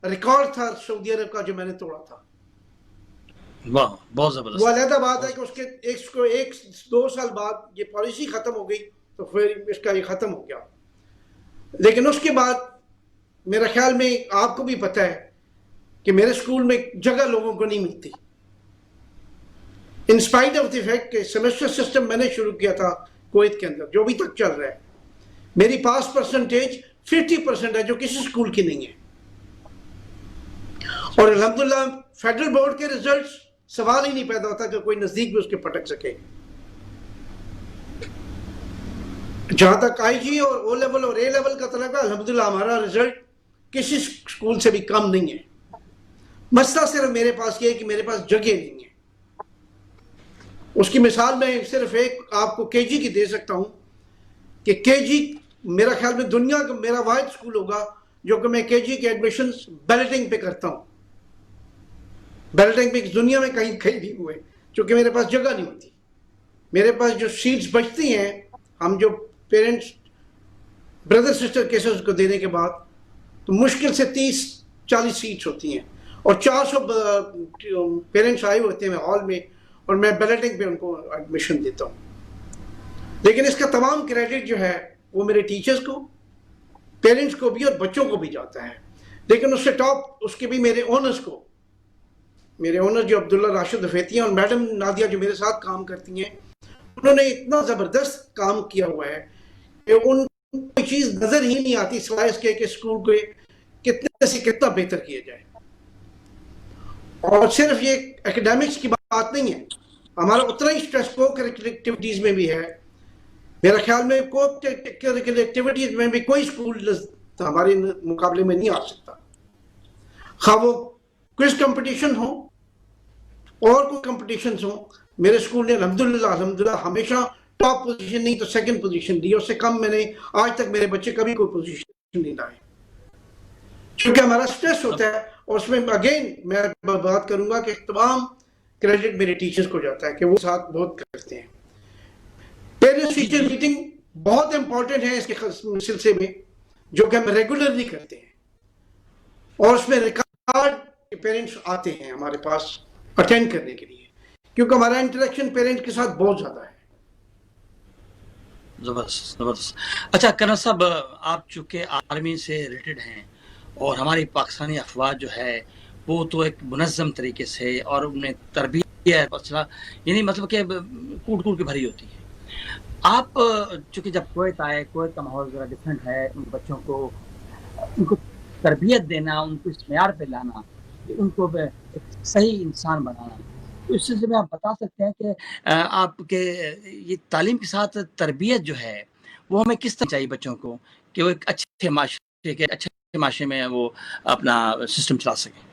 ریکارڈ تھا سعودی عرب کا جو میں نے توڑا تھا۔ واہ بہت زبردست۔ وہ علیحدہ بات ہے کہ اس کو ایک دو سال بعد یہ پالیسی ختم ہو گئی تو پھر اس کا یہ ختم ہو گیا، لیکن اس کے بعد میرا خیال میں آپ کو بھی پتہ ہے کہ میرے اسکول میں جگہ لوگوں کو نہیں ملتی، انسپائٹ آف دی فیکٹ کہ سیمسٹر سسٹم میں نے شروع کیا تھا کویت کے اندر جو ابھی تک چل رہا ہے، میری پاس پرسنٹیج 50% ہے جو کسی اسکول کی نہیں ہے، اور الحمدللہ فیڈرل بورڈ کے ریزلٹس سوال ہی نہیں پیدا ہوتا کہ کوئی نزدیک بھی اس کے پٹک سکے۔ جہاں تک آئی جی اور او لیول اور اے لیول کا تعلق ہے، الحمدللہ ہمارا رزلٹ کسی اسکول سے بھی کم نہیں ہے۔ مسئلہ صرف میرے پاس یہ ہے کہ میرے پاس جگہ نہیں ہے۔ اس کی مثال میں صرف ایک آپ کو کے جی کی دے سکتا ہوں کہ کے جی میرا خیال میں دنیا کا میرا واحد اسکول ہوگا جو کہ میں کے جی کے ایڈمیشنز بیلٹنگ پہ کرتا ہوں۔ بیلٹنگ پہ دنیا میں کہیں نہیں ہوئے چونکہ میرے پاس جگہ نہیں ہوتی۔ میرے پاس جو سیٹس بچتی ہیں، ہم جو پیرنٹس بردر سسٹر کیسز کو دینے کے بعد تو مشکل سے 30-40 سیٹس ہوتی ہیں، اور 400 پیرنٹس آئے ہوتے ہیں ہال میں، اور میں بیلٹنگ پہ ان کو ایڈمیشن دیتا ہوں۔ لیکن اس کا تمام کریڈٹ جو ہے وہ میرے ٹیچرز کو، پیرنٹس کو بھی اور بچوں کو بھی جاتا ہے، لیکن اس سے ٹاپ اس کے بھی میرے اونرز کو، میرے اونر جو عبداللہ راشد افیتی ہیں اور میڈم نادیہ جو میرے ساتھ کام کرتی ہیں، انہوں نے اتنا زبردست کام کیا ہوا ہے کہ ان کو کوئی چیز نظر ہی نہیں آتی سوائے اس کے کہ اسکول کو کتنے سے کتنا بہتر کیا جائے۔ اور صرف یہ ایکیڈیمکس کی بات نہیں ہے، ہمارا اتنا ہی اسٹریس کو کریکولر ایکٹیویٹیز میں بھی ہے۔ میرا خیال میں کو کریکولر ایکٹیویٹیز میں بھی کوئی اسکول ہمارے مقابلے میں نہیں آ سکتا، خواہ وہ کوئز کمپٹیشن ہو اور کوئی کمپٹیشنز ہوں۔ میرے اسکول نے الحمدللہ ہمیشہ ٹاپ پوزیشن نہیں تو سیکنڈ پوزیشن دی، اس سے کم میں نے آج تک میرے بچے کبھی کوئی پوزیشن نہیں لائے، کیونکہ ہمارا اسٹریس ہوتا ہے۔ اور اس میں اگین میں بات کروں گا کہ تمام کریڈٹ میرے ٹیچرز کو جاتا ہے کہ وہ ساتھ بہت کرتے ہیں۔ پیرنٹس ٹیچر میٹنگ بہت امپورٹنٹ ہے اس کے سلسلے میں، جو کہ ہم ریگولرلی کرتے ہیں، اور اس میں ریکارڈ پیرنٹس آتے ہیں ہمارے پاس اٹینڈ کرنے کے لیے، کیونکہ ہمارا انٹریکشن پیرنٹ کے ساتھ بہت زیادہ ہے۔ زبردست زبردست۔ اچھا کرنل صاحب، آپ چونکہ آرمی سے ریلیٹڈ ہیں اور ہماری پاکستانی افواج جو ہے وہ تو ایک منظم طریقے سے اور انہیں تربیت یعنی مطلب کہ کوٹ کوٹ کے بھری ہوتی ہے۔ آپ چونکہ جب کویت آئے، کویت کا ماحول ذرا ڈفرینٹ ہے، ان بچوں کو ان کو تربیت دینا، ان کو اس معیار پہ لانا، ان کو ایک صحیح انسان بنانا، تو اس سلسلے میں آپ بتا سکتے ہیں کہ آپ کے یہ تعلیم کے ساتھ تربیت جو ہے وہ ہمیں کس طرح چاہیے بچوں کو کہ وہ ایک اچھے معاشرے میں وہ اپنا سسٹم چلا سکیں؟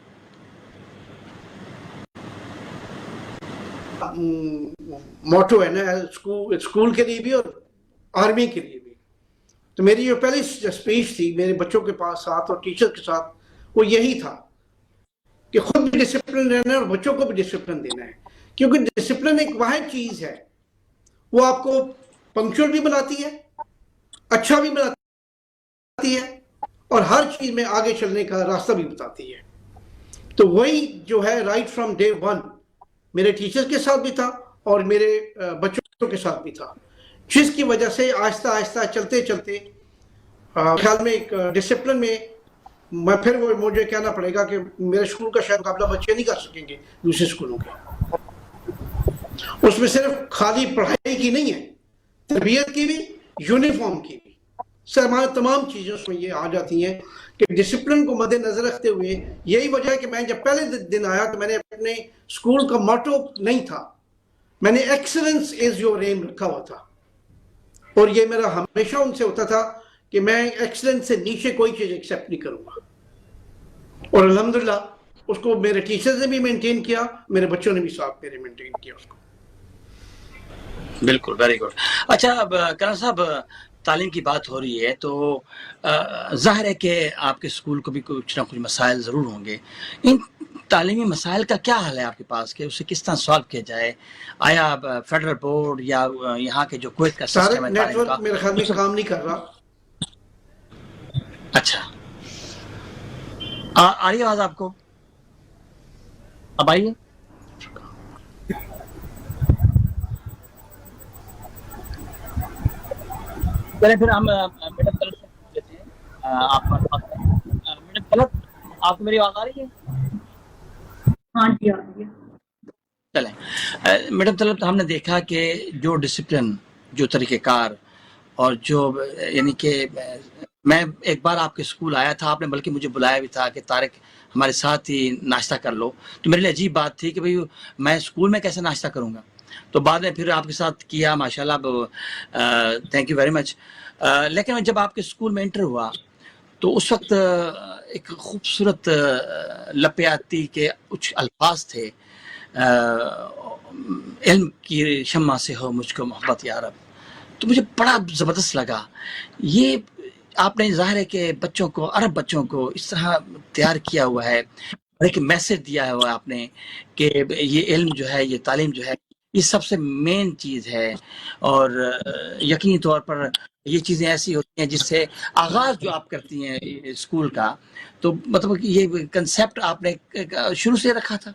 موٹو ہے نا اسکول کے لیے بھی اور آرمی کے لیے بھی، تو میری جو پہلی اسپیچ تھی میرے بچوں کے پاس ساتھ اور ٹیچر کے ساتھ وہ یہی تھا کہ خود بھی ڈسپلن رہنا ہے اور بچوں کو بھی ڈسپلن دینا ہے، کیونکہ ڈسپلن ایک واحد چیز ہے، وہ آپ کو پنکچوئل بھی بناتی ہے، اچھا بھی بناتی ہے، اور ہر چیز میں آگے چلنے کا راستہ بھی بتاتی ہے۔ تو وہی جو ہے رائٹ فرام ڈے ون میرے ٹیچرز کے ساتھ بھی تھا اور میرے بچوں کے ساتھ بھی تھا، جس کی وجہ سے آہستہ آہستہ چلتے چلتے خیال میں ایک ڈسپلن میں میں پھر وہ مجھے کہنا پڑے گا کہ میرے اسکول کا شاید مقابلہ بچے نہیں کر سکیں گے دوسرے اسکولوں کے. اس میں صرف خالی پڑھائی کی نہیں ہے، تربیت کی بھی، یونیفارم کی بھی، تمام چیزیں اس میں یہ آ جاتی ہیں کہ ڈسپلن کو مد نظر رکھتے ہوئے. یہی وجہ ہے کہ میں جب پہلے دن آیا تو میں نے اپنے اسکول کا موٹو نہیں تھا، میں نے ایکسلنس از یور ایم رکھا ہوا تھا، اور یہ میرا ہمیشہ ان سے ہوتا تھا کہ میں ایکسلنس سے نیچے کوئی چیز ایکسیپٹ نہیں کروں گا. اور الحمدللہ اس کو میرے ٹیچرز نے بھی مینٹین کیا، میرے بچوں نے بھی ساتھ میرے مینٹین کیا اس کو. بالکل، ویری گڈ. اچھا اب کرن صاحب، تعلیم کی بات ہو رہی ہے تو ظاہر ہے کہ آپ کے اسکول کو بھی کچھ نہ کچھ مسائل ضرور ہوں گے. ان تعلیمی مسائل کا کیا حل ہے آپ کے پاس کہ اسے کس طرح سالو کیا جائے؟ آیا فیڈرل بورڈ یا یہاں کے جو کویت کا سسٹم ہے نیٹ تعلیم کا ورک میرے خیال میں کام نہیں کر رہا. اچھا، آ رہی آواز آپ کو؟ اب آئیے. چلیں پھر ہم میڈم طلعت سے پوچھ لیتے ہیں. آپ میڈم طلعت، آپ کو میری آواز آ رہی ہے؟ ہاں جی، آ رہی ہے. چلیں میڈم طلعت، ہم نے دیکھا کہ جو ڈسپلن، جو طریقہ کار، اور جو یعنی کہ میں ایک بار آپ کے اسکول آیا تھا، آپ نے بلکہ مجھے بلایا بھی تھا کہ طارق ہمارے ساتھ ہی ناشتہ کر لو. تو میرے لیے عجیب بات تھی کہ بھئی میں اسکول میں کیسے ناشتہ کروں گا. تو بعد میں پھر آپ کے ساتھ کیا، ماشاءاللہ، تھینک یو ویری مچ. لیکن جب آپ کے اسکول میں انٹر ہوا تو اس وقت ایک خوبصورت لپیاتی کے کچھ الفاظ تھے، علم کی شمع سے ہو مجھ کو محبت یا رب. تو مجھے بڑا زبردست لگا. یہ آپ نے ظاہر ہے کہ بچوں کو، عرب بچوں کو اس طرح تیار کیا ہوا ہے، اور ایک میسج دیا ہوا ہے آپ نے کہ یہ علم جو ہے، یہ تعلیم جو ہے، یہ سب سے مین چیز ہے. اور یقینی طور پر یہ چیزیں ایسی ہوتی ہیں جس سے آغاز جو آپ کرتی ہیں اسکول کا، تو مطلب کہ یہ کنسیپٹ آپ نے شروع سے رکھا تھا.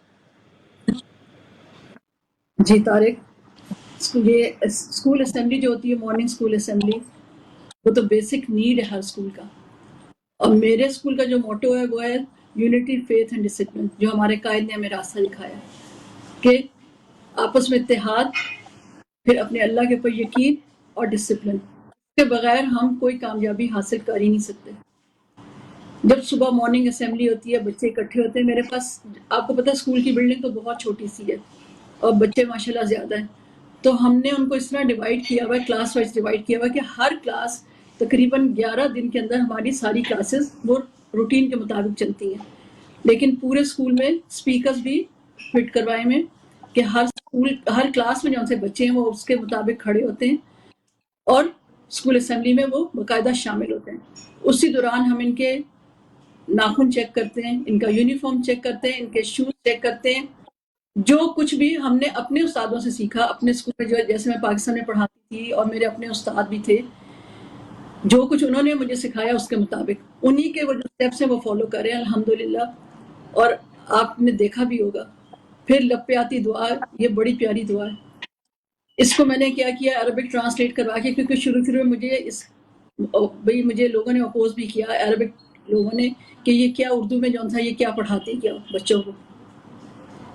جی طارق، یہ اسکول اسمبلی جو ہوتی ہے، مارننگ اسکول اسمبلی، وہ تو بیسک نیڈ ہے ہر اسکول کا. اور میرے اسکول کا جو موٹو ہے وہ ہے یونٹی، فیتھ اینڈ ڈسپلن، جو ہمارے قائد نے ہمیں راستہ دکھایا کہ آپس میں اتحاد، پھر اپنے اللہ کے اوپر یقین اور ڈسپلن. اس کے بغیر ہم کوئی کامیابی حاصل کر ہی نہیں سکتے. جب صبح مارننگ اسمبلی ہوتی ہے، بچے اکٹھے ہوتے ہیں. میرے پاس آپ کو پتہ ہے اسکول کی بلڈنگ تو بہت چھوٹی سی ہے اور بچے ماشاءاللہ زیادہ ہیں. تو ہم نے ان کو اس طرح ڈیوائڈ کیا ہوا ہے، کلاس وائز ڈیوائڈ کیا ہوا ہے کہ ہر کلاس تقریباً 11 دن کے اندر ہماری ساری کلاسز وہ روٹین کے مطابق چلتی ہیں. لیکن پورے اسکول میں اسپیکرز بھی فٹ کروائے میں کہ ہر کلاس میں جو ان سے بچے ہیں وہ اس کے مطابق کھڑے ہوتے ہیں اور اسکول اسمبلی میں وہ باقاعدہ شامل ہوتے ہیں. اسی دوران ہم ان کے ناخن چیک کرتے ہیں، ان کا یونیفارم چیک کرتے ہیں، ان کے شوز چیک کرتے ہیں. جو کچھ بھی ہم نے اپنے استادوں سے سیکھا، اپنے اسکول میں جو جیسے میں پاکستان میں پڑھاتی تھی اور میرے اپنے استاد بھی تھے، جو کچھ انہوں نے مجھے سکھایا اس کے مطابق انہی کے وہ جو اسٹیپس ہیں وہ فالو کر رہے ہیں الحمدللہ. اور آپ نے دیکھا بھی ہوگا. پھر لپیاتی دعا، یہ بڑی پیاری دعا ہے. اس کو میں نے کیا کیا، عربک ٹرانسلیٹ کروا کے، کیونکہ شروع میں مجھے لوگوں نے اپوز بھی کیا، عربک لوگوں نے، کہ یہ کیا اردو میں جو تھا یہ کیا پڑھاتے کیا بچوں کو.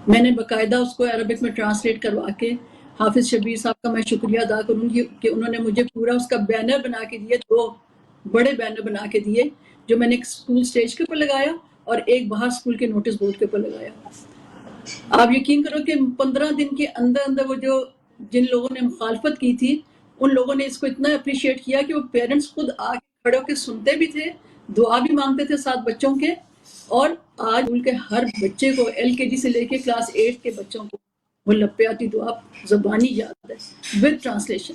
میں نے باقاعدہ اس کو عربک میں ٹرانسلیٹ کروا کے، حافظ شبیر صاحب کا میں شکریہ ادا کروں گی کہ انہوں نے مجھے پورا اس کا بینر بنا کے دیے، 2 بڑے بینر بنا کے دیے جو میں نے ایک اسکول اسٹیج کے اوپر لگایا اور ایک باہر اسکول کے نوٹس بورڈ کے اوپر لگایا. آپ یقین کرو کہ 15 دن کے اندر وہ جن لوگوں نے مخالفت کی تھی، ان لوگوں نے اس کو اتنا اپریشیٹ کیا کہ وہ پیرنٹس خود آ کے کھڑے ہو کے سنتے بھی تھے، دعا بھی مانگتے تھے ساتھ بچوں کے. اور آج اسکول کے ہر بچے کو LKG سے لے کے کلاس 8 کے بچوں کو وہ لپیاتی دعا زبانی یاد ہے ود ٹرانسلیشن.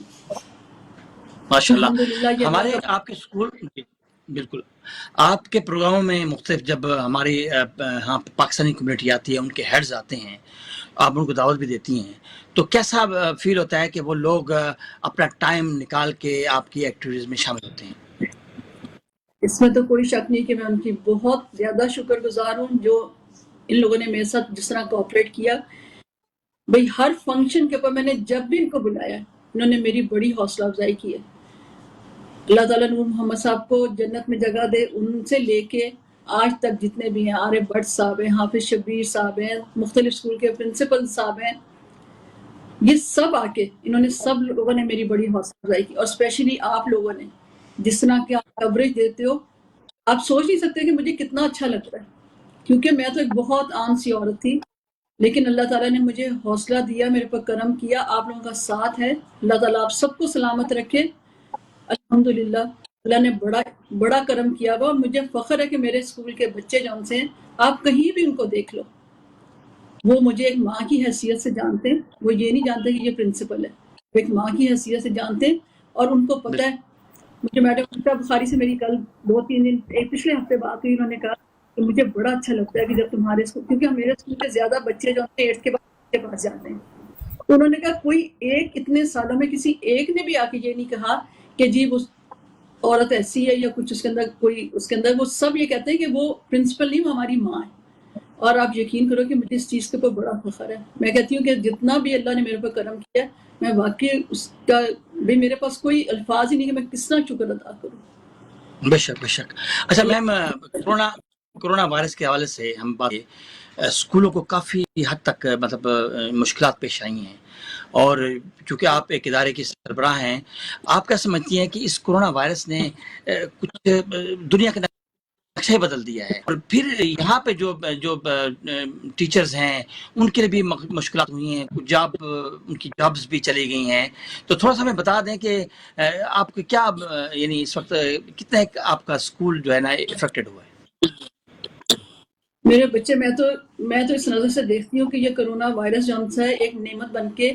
ماشاءاللہ. الحمدللہ یہ ہمارے اللہ کا آپ کے اسکول، بالکل آپ کے پروگراموں میں مختلف، جب ہماری ہاں پاکستانی کمیونٹی آتی ہے، ان کے ہیڈز آتے ہیں، آپ ان کو دعوت بھی دیتی ہیں، تو کیسا فیل ہوتا ہے کہ وہ لوگ اپنا ٹائم نکال کے آپ کی ایکٹیویٹیز میں شامل ہوتے ہیں؟ اس میں تو کوئی شک نہیں کہ میں ان کی بہت زیادہ شکر گزار ہوں، جو ان لوگوں نے میرے ساتھ جس طرح کوآپریٹ کیا. بھئی ہر فنکشن کے اوپر میں نے جب بھی ان کو بلایا انہوں نے میری بڑی حوصلہ افزائی کی ہے. اللہ تعالیٰ نور محمد صاحب کو جنت میں جگہ دے. ان سے لے کے آج تک جتنے بھی ہیں، عارف بٹ صاحب ہیں، حافظ شبیر صاحب ہیں، مختلف اسکول کے پرنسپل صاحب ہیں، یہ سب آ کے انہوں نے سب لوگوں نے میری بڑی حوصلہ افزائی کی. اور اسپیشلی آپ لوگوں نے جس طرح کے آپ کوریج دیتے ہو، آپ سوچ نہیں سکتے کہ مجھے کتنا اچھا لگتا ہے. کیونکہ میں تو ایک بہت عام سی عورت تھی، لیکن اللہ تعالیٰ نے مجھے حوصلہ دیا، میرے پر کرم کیا. آپ لوگوں کا ساتھ ہے. اللہ تعالیٰ آپ سب کو سلامت رکھے. الحمدللہ اللہ نے بڑا کرم کیا ہوا. مجھے فخر ہے کہ میرے اسکول کے بچے جون سے ہیں، آپ کہیں بھی ان کو دیکھ لو، وہ مجھے ایک ماں کی حیثیت سے جانتے ہیں. وہ یہ نہیں جانتے کہ یہ پرنسپل ہے، وہ ایک ماں کی حیثیت سے جانتے ہیں. اور ان کو پتہ ہے. مجھے میڈم عائشہ بخاری سے میری کل 2-3 دن پچھلے ہفتے بات ہوئی. انہوں نے کہا کہ مجھے بڑا اچھا لگتا ہے کہ جب تمہارے اسکول، کیونکہ میرے اسکول کے زیادہ بچے جو ہیں 8 کے پاس جاتے ہیں، تو انہوں نے کہا کوئی ایک اتنے سالوں میں کسی ایک نے بھی آ کے یہ نہیں کہا کہ جی وہ عورت ایسی ہے یا کچھ اس کے اندر کوئی اس کے اندر. وہ سب یہ کہتے ہیں کہ وہ پرنسپل نہیں، وہ ہماری ماں ہے. اور آپ یقین کرو کہ مجھے اس چیز کے اوپر بڑا فخر ہے. میں کہتی ہوں کہ جتنا بھی اللہ نے میرے پر کرم کیا، میں واقعی اس کا بھی میرے پاس کوئی الفاظ ہی نہیں کہ میں کس طرح شکر ادا کروں. بے شک بے شک. اچھا میم، کرونا وائرس کے حوالے سے ہم بات اسکولوں کو کافی حد تک مطلب مشکلات پیش آئی ہیں، اور چونکہ آپ ایک ادارے کی سربراہ ہیں، آپ کیا سمجھتی ہیں کہ اس کرونا وائرس نے کچھ دنیا کے نقشہ ہی بدل دیا ہے، اور پھر یہاں پہ جو ٹیچرز ہیں ان کے لیے بھی مشکلات ہوئی ہیں، کچھ ان کی جابز بھی چلی گئی ہیں. تو تھوڑا سا ہمیں بتا دیں کہ آپ کو کیا یعنی اس وقت کتنا آپ کا اسکول جو ہے نا افیکٹڈ ہوا ہے؟ میرے بچے، میں تو اس نظر سے دیکھتی ہوں کہ یہ کرونا وائرس جو ہم سے ایک نعمت بن کے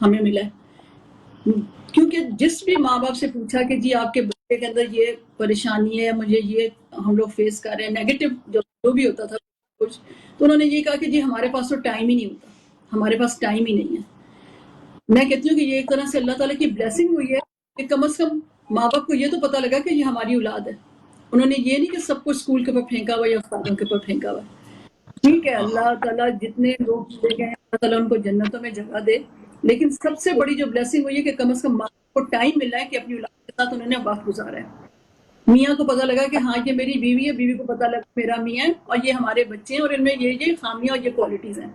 ہمیں ملا ہے. کیونکہ جس بھی ماں باپ سے پوچھا کہ جی آپ کے بچے کے اندر یہ پریشانی ہے، مجھے یہ ہم لوگ فیس کر رہے ہیں، نیگیٹو جو بھی ہوتا تھا کچھ، تو انہوں نے یہ کہا کہ جی ہمارے پاس تو ٹائم ہی نہیں ہوتا، ہمارے پاس ٹائم ہی نہیں ہے. میں کہتی ہوں کہ یہ ایک طرح سے اللہ تعالیٰ کی بلیسنگ ہوئی ہے کہ کم از کم ماں باپ کو یہ تو پتہ لگا کہ یہ ہماری اولاد ہے. انہوں نے یہ نہیں کہ سب کو اسکول کے اوپر پھینکا ہوا یا استادوں کے اوپر پھینکا ہوا. ٹھیک ہے، اللہ تعالیٰ جتنے لوگ چلے گئے ہیں اللہ تعالیٰ ان کو جنتوں میں جگہ دے، لیکن سب سے بڑی جو بلیسنگ ہوئی ہے کہ کم از کم ماں کو ٹائم ملا ہے کہ اپنی اولاد کے ساتھ انہوں نے وقت گزارا ہے. میاں کو پتہ لگا کہ ہاں یہ میری بیوی ہے، بیوی کو پتہ لگا میرا میاں ہے، اور یہ ہمارے بچے ہیں اور ان میں یہ خامیاں اور یہ کوالٹیز ہیں.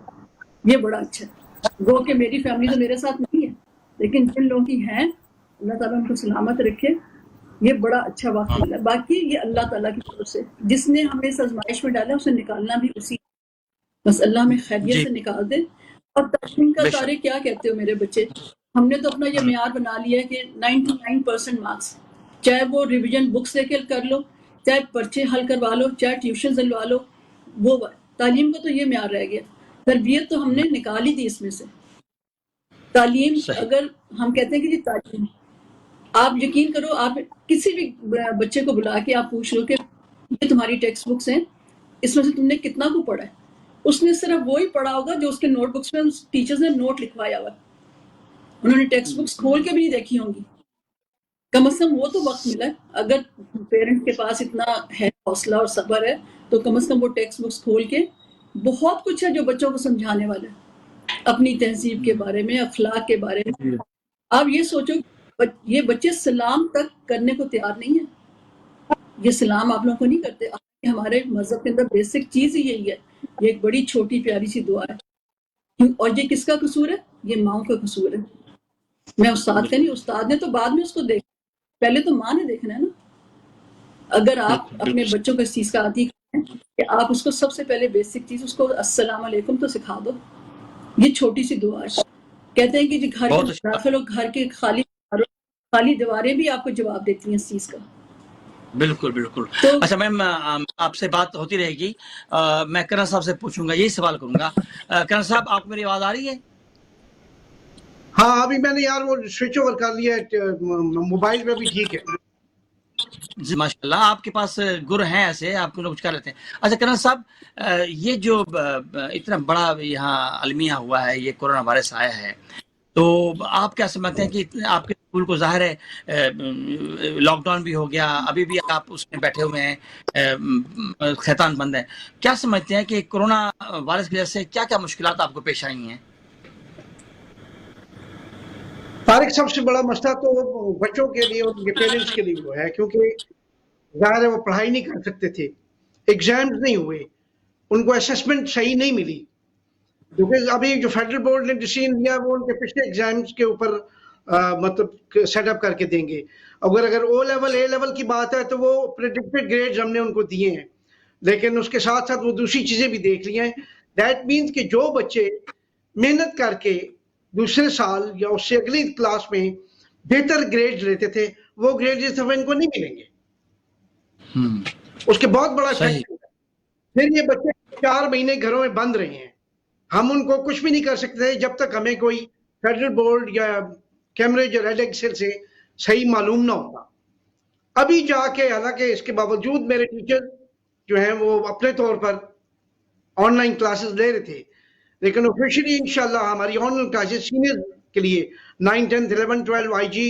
یہ بڑا اچھا ہے. وہ کہ میری فیملی تو میرے ساتھ نہیں ہے، لیکن جن لوگوں کی ہیں اللہ تعالیٰ ان کو سلامت رکھے. یہ بڑا اچھا وقت ملا. باقی یہ اللہ تعالیٰ کی طرف سے جس نے ہمیں اس آزمائش میں ڈالا اسے نکالنا بھی اسی، بس اللہ ہمیں خیریت سے نکال دے. اور تعلیم کا سارے کیا کہتے ہو میرے بچے، ہم نے تو اپنا یہ معیار بنا لیا ہے کہ 99% مارکس، چاہے وہ ریویژن بکس لے کے کر لو، چاہے پرچے حل کروا لو، چاہے ٹیوشن دلوا لو. وہ تعلیم کا تو یہ معیار رہ گیا. تربیت تو ہم نے نکال ہی دی اس میں سے. تعلیم اگر ہم کہتے ہیں کہ جی تعلیم، آپ یقین کرو، آپ کسی بھی بچے کو بلا کے آپ پوچھ لو کہ یہ تمہاری ٹیکسٹ بکس ہیں، اس میں سے تم نے کتنا کو پڑھا ہے. اس نے صرف وہی پڑھا ہوگا جو اس کے نوٹ بکس میں ٹیچرز نے نوٹ لکھوایا ہوا. انہوں نے ٹیکسٹ بکس کھول کے بھی نہیں دیکھی ہوں گی. کم از کم وہ تو وقت ملا ہے. اگر پیرنٹ کے پاس اتنا ہے حوصلہ اور صبر ہے تو کم از کم وہ ٹیکسٹ بکس کھول کے بہت کچھ ہے جو بچوں کو سمجھانے والا ہے، اپنی تہذیب کے بارے میں، اخلاق کے بارے میں. آپ یہ سوچو یہ بچے سلام تک کرنے کو تیار نہیں ہیں. یہ سلام آپ لوگوں کو نہیں کرتے. ہمارے مذہب کے اندر بیسک چیز ہی یہی ہے. یہ ایک بڑی چھوٹی پیاری سی دعا ہے. اور یہ کس کا قصور ہے؟ یہ ماؤں کا قصور ہے. میں استاد کا نہیں، استاد نے تو بعد میں اس کو دیکھا، پہلے تو ماں نے دیکھنا ہے نا. اگر آپ اپنے بچوں کو اس چیز کا عادی کریں کہ آپ اس کو سب سے پہلے بیسک چیز اس کو السلام علیکم تو سکھا دو. یہ چھوٹی سی دعا ہے. کہتے ہیں کہ جی گھر کے داخل ہو، گھر کے خالی دیواریں بھی آپ کو جواب دیتی ہیں اس چیز کا. بالکل بالکل. اچھا میم، آپ سے بات ہوتی رہے گی. میں کرن صاحب سے پوچھوں گا، یہی سوال کروں گا. کرن صاحب، آپ کو میری آواز آ رہی ہے؟ ہاں، ابھی میں نے یار وہ سوئچ اوور کر لیا ہے، موبائل پہ بھی ٹھیک ہے. جی ماشاء اللہ، آپ کے پاس گر ہیں ایسے، آپ کو لوگ کچھ کر لیتے ہیں. اچھا کرن صاحب، یہ جو اتنا بڑا یہاں المیہ ہوا ہے، یہ کورونا وائرس آیا ہے، تو آپ کیا سمجھتے ہیں کہ آپ کے اسکول کو ظاہر ہے لاک ڈاؤن بھی ہو گیا، ابھی بھی آپ اس میں بیٹھے ہوئے ہیں، خیطان بند ہیں، کیا سمجھتے ہیں کہ کورونا وائرس کی وجہ سے کیا کیا مشکلات آپ کو پیش آئی ہیں؟ طارق سب سے بڑا مسئلہ تو بچوں کے لیے اور ان کے پیرنٹس کے لیے وہ ہے، کیونکہ ظاہر ہے وہ پڑھائی نہیں کر سکتے تھے، ایگزامز نہیں ہوئے، ان کو اسسمنٹ صحیح نہیں ملی، کیونکہ ابھی جو فیڈرل بورڈ نے ڈیسیژن لیا وہ ان کے پچھلے ایگزامز کے اوپر مطلب سیٹ اپ کر کے دیں گے. اگر او لیول اے لیول کی بات ہے تو وہ پریڈکٹڈ گریڈز ہم نے ان کو دیے ہیں، لیکن اس کے ساتھ ساتھ وہ دوسری چیزیں بھی دیکھ لی ہیں. دیٹ مینس کہ جو بچے محنت کر کے دوسرے سال یا اس سے اگلی کلاس میں بہتر گریڈ لیتے تھے وہ گریڈ اس دفعہ ان کو نہیں ملیں گے. اس کے بہت بڑا فیکٹر ہے. پھر یہ بچے 4 مہینے گھروں میں بند رہے ہیں، ہم ان کو کچھ بھی نہیں کر سکتے جب تک ہمیں کوئی فیڈرل بورڈ یا کیمبرج یا ریڈ ایکسل سے صحیح معلوم نہ ہوگا. ابھی جا کے حالانکہ اس کے باوجود میرے ٹیچر جو ہیں وہ اپنے طور پر آن لائن کلاسز لے رہے تھے، لیکن آفیشلی انشاءاللہ ہماری آن لائن کلاسز سینئر کے لیے 9 10 11 12 آئی جی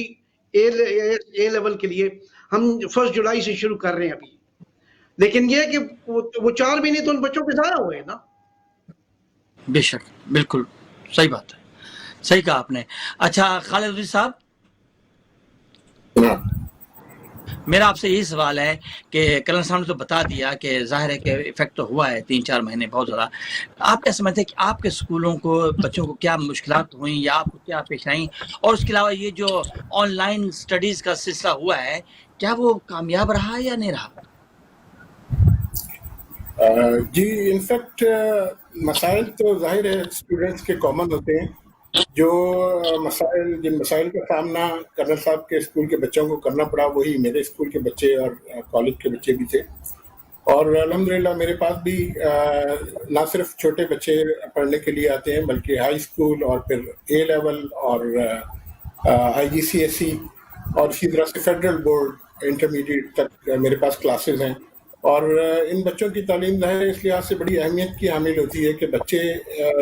اے لیول کے لیے ہم 1 جولائی سے شروع کر رہے ہیں ابھی. لیکن یہ کہ وہ 4 مہینے تو ان بچوں کے ضائع ہوئے نا. بے شک، بالکل صحیح بات ہے، صحیح کہا آپ نے. اچھا خالد رضوی صاحب، میرا آپ سے یہی سوال ہے کہ کرن صاحب نے تو بتا دیا کہ ظاہر ہے کہ افیکٹ تو ہوا ہے 3-4 مہینے بہت زیادہ. آپ کیا سمجھتے ہیں کہ آپ کے اسکولوں کو بچوں کو کیا مشکلات ہوئیں یا آپ کو کیا پیش آئیں؟ اور اس کے علاوہ یہ جو آن لائن اسٹڈیز کا سلسلہ ہوا ہے کیا وہ کامیاب رہا یا نہیں رہا؟ جی انفیکٹ مسائل تو ظاہر ہے اسٹوڈنٹس کے کامن ہوتے ہیں. جو جن مسائل کا سامنا کرنل صاحب کے اسکول کے بچوں کو کرنا پڑا وہی میرے اسکول کے بچے اور کالج کے بچے بھی تھے. اور الحمدللہ میرے پاس بھی نہ صرف چھوٹے بچے پڑھنے کے لیے آتے ہیں بلکہ ہائی اسکول اور پھر اے لیول اور آئی جی سی ایس سی اور اسی طرح سے فیڈرل بورڈ انٹرمیڈیٹ تک میرے پاس کلاسز ہیں. اور ان بچوں کی تعلیم ظاہر اس لحاظ سے بڑی اہمیت کی حامل ہوتی ہے کہ بچے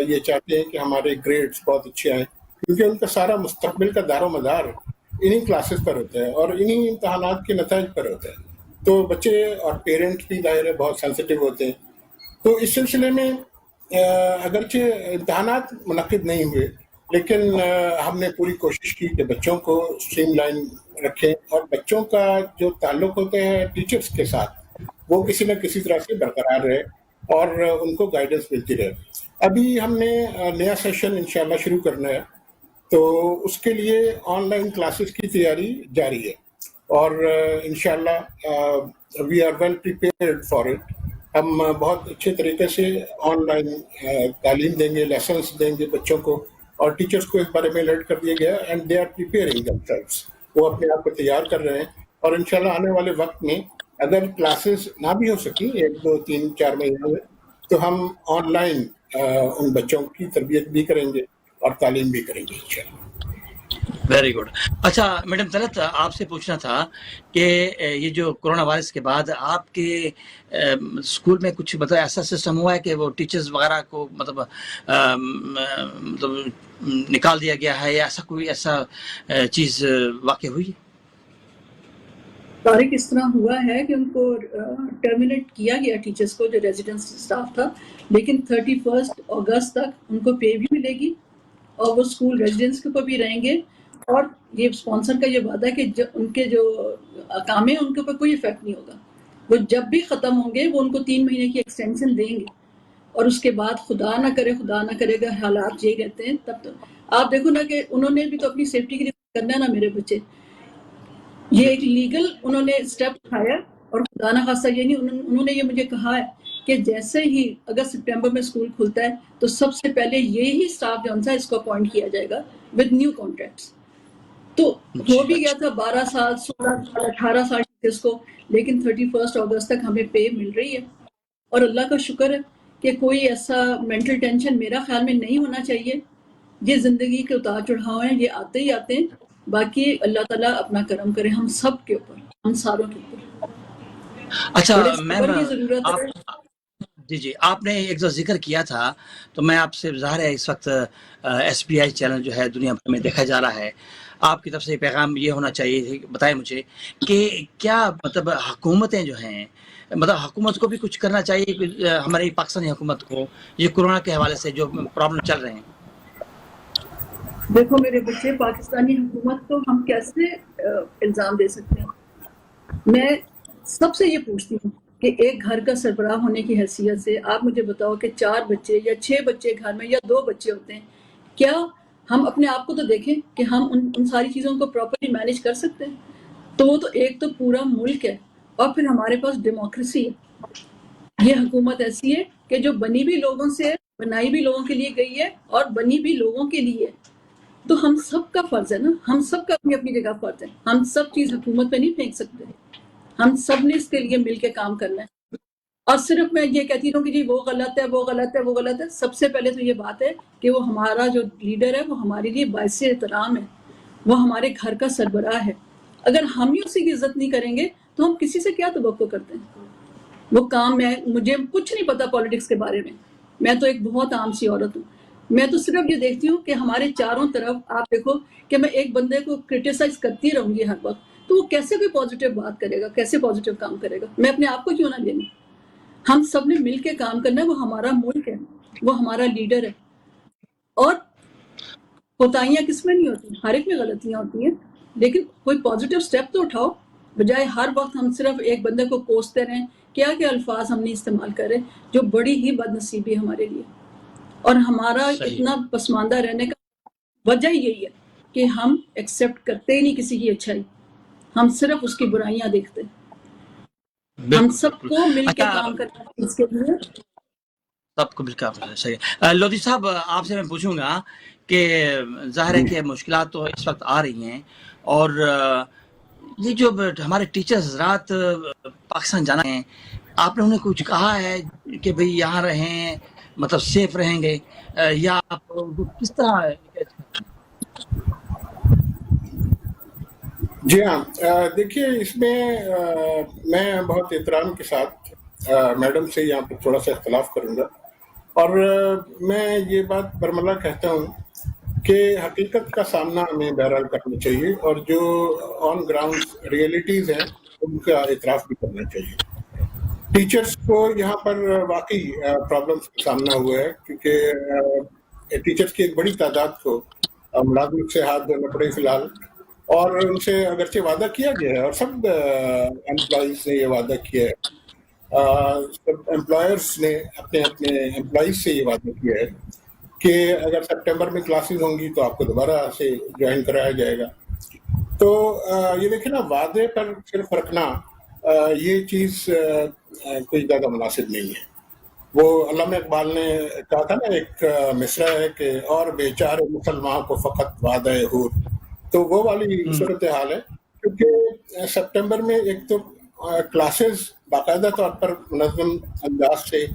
یہ چاہتے ہیں کہ ہمارے گریڈز بہت اچھے آئیں، کیونکہ ان کا سارا مستقبل کا دار و مدار انہی کلاسز پر ہوتا ہے اور انہی امتحانات کے نتائج پر ہوتا ہے. تو بچے اور پیرنٹس بھی ظاہر ہے بہت سینسٹیو ہوتے ہیں. تو اس سلسلے میں اگرچہ امتحانات منعقد نہیں ہوئے لیکن ہم نے پوری کوشش کی کہ بچوں کو اسٹریم لائن رکھیں اور بچوں کا جو تعلق ہوتا ہے ٹیچرز کے ساتھ وہ کسی نہ کسی طرح سے برقرار رہے اور ان کو گائیڈنس ملتی رہے. ابھی ہم نے نیا سیشن انشاءاللہ شروع کرنا ہے تو اس کے لیے آن لائن کلاسز کی تیاری جاری ہے اور انشاءاللہ we are well prepared for it. ہم بہت اچھے طریقے سے آن لائن تعلیم دیں گے، لیسنس دیں گے بچوں کو، اور ٹیچرز کو اس بارے میں الرٹ کر دیا گیا and they are preparing themselves. وہ اپنے آپ کو تیار کر رہے ہیں اور انشاءاللہ آنے والے وقت میں اگر کلاسز نہ بھی ہو سکی 1 2 3 4 مہینے میں تو ہم آن لائن ان بچوں کی تربیت بھی کریں گے اور تعلیم بھی کریں گے انشاءاللہ. Very good. اچھا میڈم طلعت، آپ سے پوچھنا تھا کہ یہ جو کرونا وائرس کے بعد آپ کے اسکول میں کچھ مطلب ایسا سسٹم ہوا ہے کہ وہ ٹیچرز وغیرہ کو مطلب نکال دیا گیا ہے یا ایسا چیز واقع ہوئی ہے؟ طارق، اس طرح ہوا ہے کہ ان کو ٹرمینیٹ کیا گیا ٹیچرز کو جو ریزیڈنس سٹاف تھا، لیکن 31 اگست تک ان کو پے بھی ملے گی اور وہ اسکول ریزیڈنس کے اوپر بھی رہیں گے. اور یہ اسپانسر کا یہ وعدہ ہے کہ ان کے جو کام ہیں ان کے اوپر کوئی افیکٹ نہیں ہوگا. وہ جب بھی ختم ہوں گے وہ ان کو 3 مہینے کی ایکسٹینشن دیں گے اور اس کے بعد خدا نہ کرے گا حالات یہی رہتے ہیں تب تو آپ دیکھو نا کہ انہوں نے بھی تو اپنی سیفٹی کے لیے کرنا ہے نا. میرے بچے یہ ایک لیگل انہوں نے اسٹیپ اٹھایا اور خدا نہ خاصہ یہ نہیں، انہوں نے یہ مجھے کہا ہے کہ جیسے ہی اگست سپٹمبر میں اسکول کھلتا ہے تو سب سے پہلے یہی اسٹاف جو ہے اس کو اپوائنٹ کیا جائے گا ود نیو کانٹریکٹس. تو ہو بھی گیا تھا 12 سال 16 سال 18 سال ٹیچرس کو، لیکن 31 اگست تک ہمیں پے مل رہی ہے. اور اللہ کا شکر ہے کہ کوئی ایسا مینٹل ٹینشن میرا خیال میں نہیں ہونا چاہیے. یہ زندگی کے اتار چڑھاؤ ہیں، یہ آتے ہی آتے ہیں. باقی اللہ تعالیٰ اپنا کرم کرے ہم سب کے اوپر، ہم ساروں کے اوپر. اچھا میم، ضرورت ہے. جی آپ نے ایک ذکر کیا تھا تو میں آپ سے ظاہر ہے اس وقت ایس پی آئی چینل جو ہے دنیا بھر میں دیکھا جا رہا ہے، آپ کی طرف سے پیغام یہ ہونا چاہیے، بتائیں مجھے کہ کیا مطلب حکومتیں جو ہیں مطلب حکومت کو بھی کچھ کرنا چاہیے، ہماری پاکستانی حکومت کو یہ کورونا کے حوالے سے جو پرابلم چل رہے ہیں؟ دیکھو میرے بچے، پاکستانی حکومت کو ہم کیسے الزام دے سکتے ہیں؟ میں سب سے یہ پوچھتی ہوں کہ ایک گھر کا سربراہ ہونے کی حیثیت سے آپ مجھے بتاؤ کہ 4 بچے یا 6 بچے گھر میں یا 2 بچے ہوتے ہیں، کیا ہم اپنے آپ کو تو دیکھیں کہ ہم ان ساری چیزوں کو پراپرلی مینیج کر سکتے ہیں؟ تو وہ تو ایک تو پورا ملک ہے، اور پھر ہمارے پاس ڈیموکریسی ہے۔ یہ حکومت ایسی ہے کہ جو بنی بھی لوگوں سے ہے، بنائی بھی لوگوں کے لیے گئی ہے، اور بنی بھی لوگوں کے لیے ہے۔ تو ہم سب کا فرض ہے نا، ہم سب کا اپنی اپنی جگہ فرض ہے، ہم سب چیز حکومت پہ نہیں پھینک سکتے، ہم سب نے اس کے لیے مل کے کام کرنا ہے۔ اور صرف میں یہ کہتی ہوں کہ جی وہ غلط ہے، وہ غلط ہے، وہ غلط ہے۔ سب سے پہلے تو یہ بات ہے کہ وہ ہمارا جو لیڈر ہے وہ ہمارے لیے باعث احترام ہے، وہ ہمارے گھر کا سربراہ ہے۔ اگر ہم ہی اسی کی عزت نہیں کریں گے تو ہم کسی سے کیا توقع کرتے ہیں؟ وہ کام مجھے کچھ نہیں پتا پالیٹکس کے بارے میں تو ایک بہت عام سی عورت ہوں۔ میں تو صرف یہ دیکھتی ہوں کہ ہمارے چاروں طرف آپ دیکھو کہ میں ایک بندے کو کرٹیسائز کرتی رہوں گی ہر وقت، تو وہ کیسے کوئی پازیٹیو بات کرے گا، کیسے پازیٹیو کام کرے گا؟ میں اپنے آپ کو کیوں نہ لوں؟ ہم سب نے مل کے کام کرنا ہے، وہ ہمارا ملک ہے، وہ ہمارا لیڈر ہے۔ اور کوتاہیاں کس میں نہیں ہوتی، ہر ایک میں غلطیاں ہوتی ہیں، لیکن کوئی پازیٹیو سٹیپ تو اٹھاؤ، بجائے ہر وقت ہم صرف ایک بندے کو کوستے رہیں۔ کیا کیا الفاظ ہم نہیں استعمال کر رہے، جو بڑی ہی بد نصیبی ہے ہمارے لیے۔ اور ہمارا صحیح، اتنا پسماندہ رہنے کا وجہ ہی یہی ہے کہ ہم ایکسیپٹ کرتے ہی نہیں کسی کی اچھائی، ہم صرف اس کی برائیاں دیکھتے ہیں۔ ہم بالکل سب بالکل۔ کو مل کے اچھا، کام کرنا ہے اس کے لیے۔ سب کو مل کر صحیح ہے۔ لودھی صاحب، آپ سے میں پوچھوں گا کہ ظاہر ہے جی کہ مشکلات تو اس وقت آ رہی ہیں، اور یہ جو ہمارے ٹیچر حضرات پاکستان جانا ہیں، آپ نے انہیں کچھ کہا ہے کہ بھئی یہاں رہیں، مطلب سیف رہیں گے، یا آپ کس طرح؟ جی ہاں، دیکھیے اس میں میں بہت احترام کے ساتھ میڈم سے یہاں پر تھوڑا سا اختلاف کروں گا، اور میں یہ بات برملا کہتا ہوں کہ حقیقت کا سامنا ہمیں بہرحال کرنا چاہیے، اور جو آن گراؤنڈ ریئلٹیز ہیں ان کا اعتراف بھی کرنا چاہیے۔ ٹیچرز کو یہاں پر واقعی پرابلمس کا سامنا ہوا ہے، کیونکہ ٹیچرز کی ایک بڑی تعداد کو ملازمت سے ہاتھ دھونا پڑے فی الحال، اور ان سے اگرچہ وعدہ کیا گیا ہے، اور سب امپلائیز نے یہ وعدہ کیا ہے، سب امپلائرس نے اپنے اپنے امپلائیز سے یہ وعدہ کیا ہے کہ اگر سپٹمبر میں کلاسز ہوں گی تو آپ کو دوبارہ سے جوائن کرایا جائے گا۔ تو یہ دیکھیں نا، وعدے پر صرف رکھنا یہ چیز کوئی زیادہ مناسب نہیں ہے۔ وہ علامہ اقبال نے کہا تھا نا، ایک مصرع ہے کہ اور بیچارے مسلمان کو فقط وعدہ حور، تو وہ والی صورتحال ہے، کیونکہ سپٹمبر میں ایک تو کلاسز باقاعدہ طور پر منظم انداز سے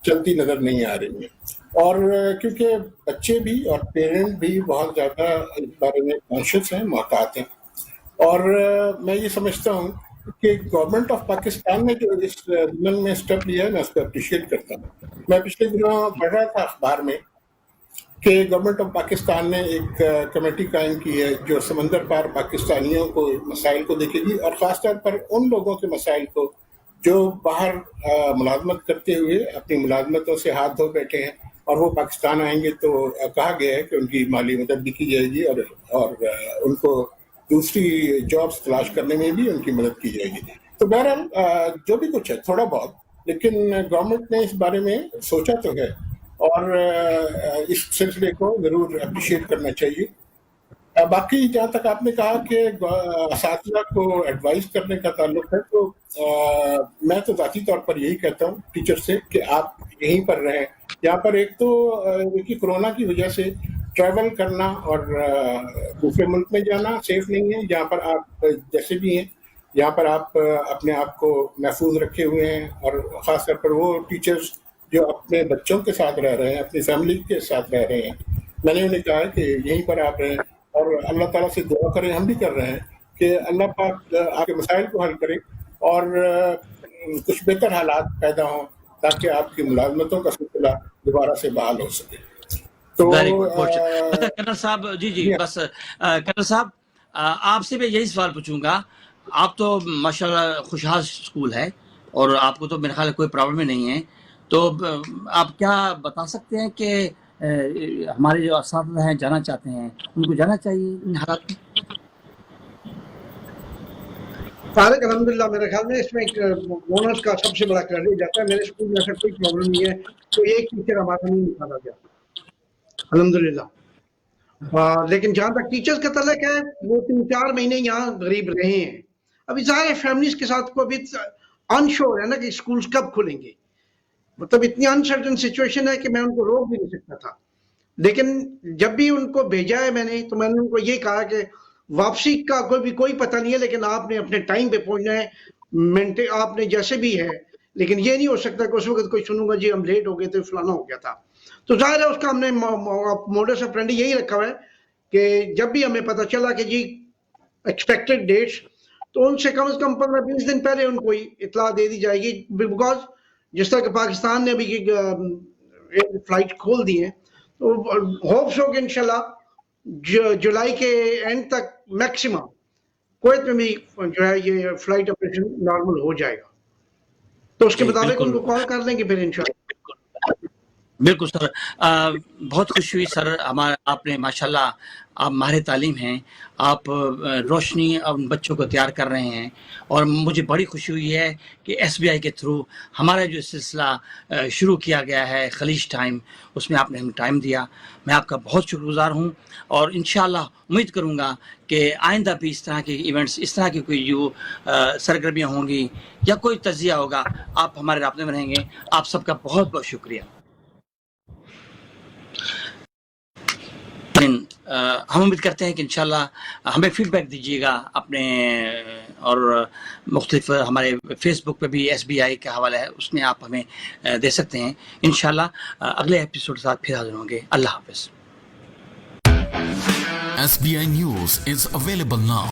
چلتی نظر نہیں آ رہی ہیں، اور کیونکہ بچے بھی اور پیرنٹ بھی بہت زیادہ اس بارے میں کانشیس ہیں، محتاط ہیں، اور میں یہ سمجھتا ہوں کہ گورنمنٹ آف پاکستان نے جو اس ضمن میں اسٹیپ لیا ہے، میں اس کو اپریشیٹ کرتا ہوں۔ میں پچھلے دنوں پڑھ رہا تھا اخبار میں کہ گورنمنٹ آف پاکستان نے ایک کمیٹی قائم کی ہے جو سمندر پار پاکستانیوں کو مسائل کو دیکھے گی، اور خاص طور پر ان لوگوں کے مسائل کو جو باہر ملازمت کرتے ہوئے اپنی ملازمتوں سے ہاتھ دھو بیٹھے ہیں، اور وہ پاکستان آئیں گے تو کہا گیا ہے کہ ان کی مالی مدد بھی کی جائے گی، اور ان کو دوسری جابس تلاش کرنے میں بھی ان کی مدد کی جائے گی۔ تو بہرحال جو بھی کچھ ہے تھوڑا بہت، لیکن گورنمنٹ نے اس بارے میں سوچا تو ہے، اور اس سلسلے کو ضرور اپریشیٹ کرنا چاہیے۔ باقی جہاں تک آپ نے کہا کہ اساتذہ کو ایڈوائز کرنے کا تعلق ہے، تو میں تو ذاتی طور پر یہی کہتا ہوں ٹیچر سے کہ آپ یہیں پر رہیں۔ یہاں پر ایک تو کورونا کی وجہ سے ٹریول کرنا اور دوسرے ملک میں جانا سیف نہیں ہے۔ یہاں پر آپ جیسے بھی ہیں، یہاں پر آپ اپنے آپ کو محفوظ رکھے ہوئے ہیں، اور خاص طور پر وہ ٹیچرز جو اپنے بچوں کے ساتھ رہ رہے ہیں، اپنی فیملی کے ساتھ رہ رہے ہیں، میں نے انہیں کہا کہ یہیں پر آپ رہیں، اور اللہ تعالیٰ سے دعا کریں، ہم بھی کر رہے ہیں کہ اللہ پاک آپ کے مسائل کو حل کرے، اور کچھ بہتر حالات پیدا ہوں تاکہ آپ کی ملازمتوں کا سلسلہ دوبارہ سے بحال ہو سکے۔ تو ویری گڈ، بہت اچھا کرنل صاحب، جی بس کرنل صاحب، آپ سے میں یہی سوال پوچھوں گا۔ آپ تو ماشاءاللہ خوشحال اسکول ہے، اور آپ کو تو میرے خیال کوئی پرابلم ہی نہیں ہے، تو آپ کیا بتا سکتے ہیں کہ ہمارے جو اساتذہ ہیں جانا چاہتے ہیں ان کو جانا چاہیے ان حالات میں؟ طارق الحمدللہ میرے خیال میں اس میں ایک اونرز کا سب سے بڑا کریڈٹ جاتا ہے. میرے اسکول میں ایسا کوئی پرابلم نہیں ہے تو ایک ٹیچر ہمارا نہیں نکالا گیا الحمدللہ. لیکن جہاں تک ٹیچرز کا تعلق ہے وہ 3-4 مہینے یہاں غریب رہے ہیں. ابھی ظاہر فیملیز کے ساتھ کو ابھی انشور ہے نا کہ اسکولز کب کھلیں گے. مطلب اتنی انسرٹن سچویشن ہے کہ میں ان کو روک بھی نہیں سکتا تھا. لیکن جب بھی ان کو بھیجا ہے میں نے تو میں نے ان کو یہ کہا کہ واپسی کا کوئی پتہ نہیں ہے لیکن آپ نے اپنے ٹائم پہ پہنچنا ہے. آپ نے جیسے بھی ہے لیکن یہ نہیں ہو سکتا کہ اس وقت کوئی سنوں گا جی ہم لیٹ ہو گئے تھے فلانا ہو گیا تھا. تو ظاہر ہے اس کا ہم نے موڈس آپرینڈی یہی رکھا ہوا ہے کہ جب بھی ہمیں پتہ چلا کہ جی ایکسپیکٹڈ ڈیٹس تو ان سے کم از کم 15-20 دن پہلے ان کو اطلاع دے دی جائے گی. بیکاز جس طرح کہ پاکستان نے ابھی فلائٹ کھول دی ہیں تو ہوپس ہو کہ انشاءاللہ جولائی کے اینڈ تک میکسیمم کویت میں بھی جو ہے یہ فلائٹ آپریشن نارمل ہو جائے گا. تو اس کے مطابق ان کو کال کر لیں گے پھر انشاءاللہ. بالکل سر. بہت خوشی ہوئی سر. آپ نے ماشاءاللہ آپ ماہر تعلیم ہیں, آپ روشنی اور بچوں کو تیار کر رہے ہیں, اور مجھے بڑی خوشی ہوئی ہے کہ ایس بی آئی کے تھرو ہمارا جو سلسلہ شروع کیا گیا ہے خلیج ٹائم, اس میں آپ نے ہمیں ٹائم دیا. میں آپ کا بہت شکر گزار ہوں, اور انشاءاللہ امید کروں گا کہ آئندہ بھی اس طرح کے ایونٹس, اس طرح کی کوئی جو سرگرمیاں ہوں گی یا کوئی تجزیہ ہوگا, آپ ہمارے رابطے میں رہیں گے. آپ سب کا بہت بہت شکریہ. ہم امید کرتے ہیں کہ انشاءاللہ ہمیں فیڈ بیک دیجیے گا اپنے, اور مختلف ہمارے فیس بک پہ بھی ایس بی آئی کا حوالہ ہے, اس میں آپ ہمیں دے سکتے ہیں. انشاءاللہ اگلے ایپیسوڈ کے ساتھ پھر حاضر ہوں گے. اللہ حافظ. SBI News is available now.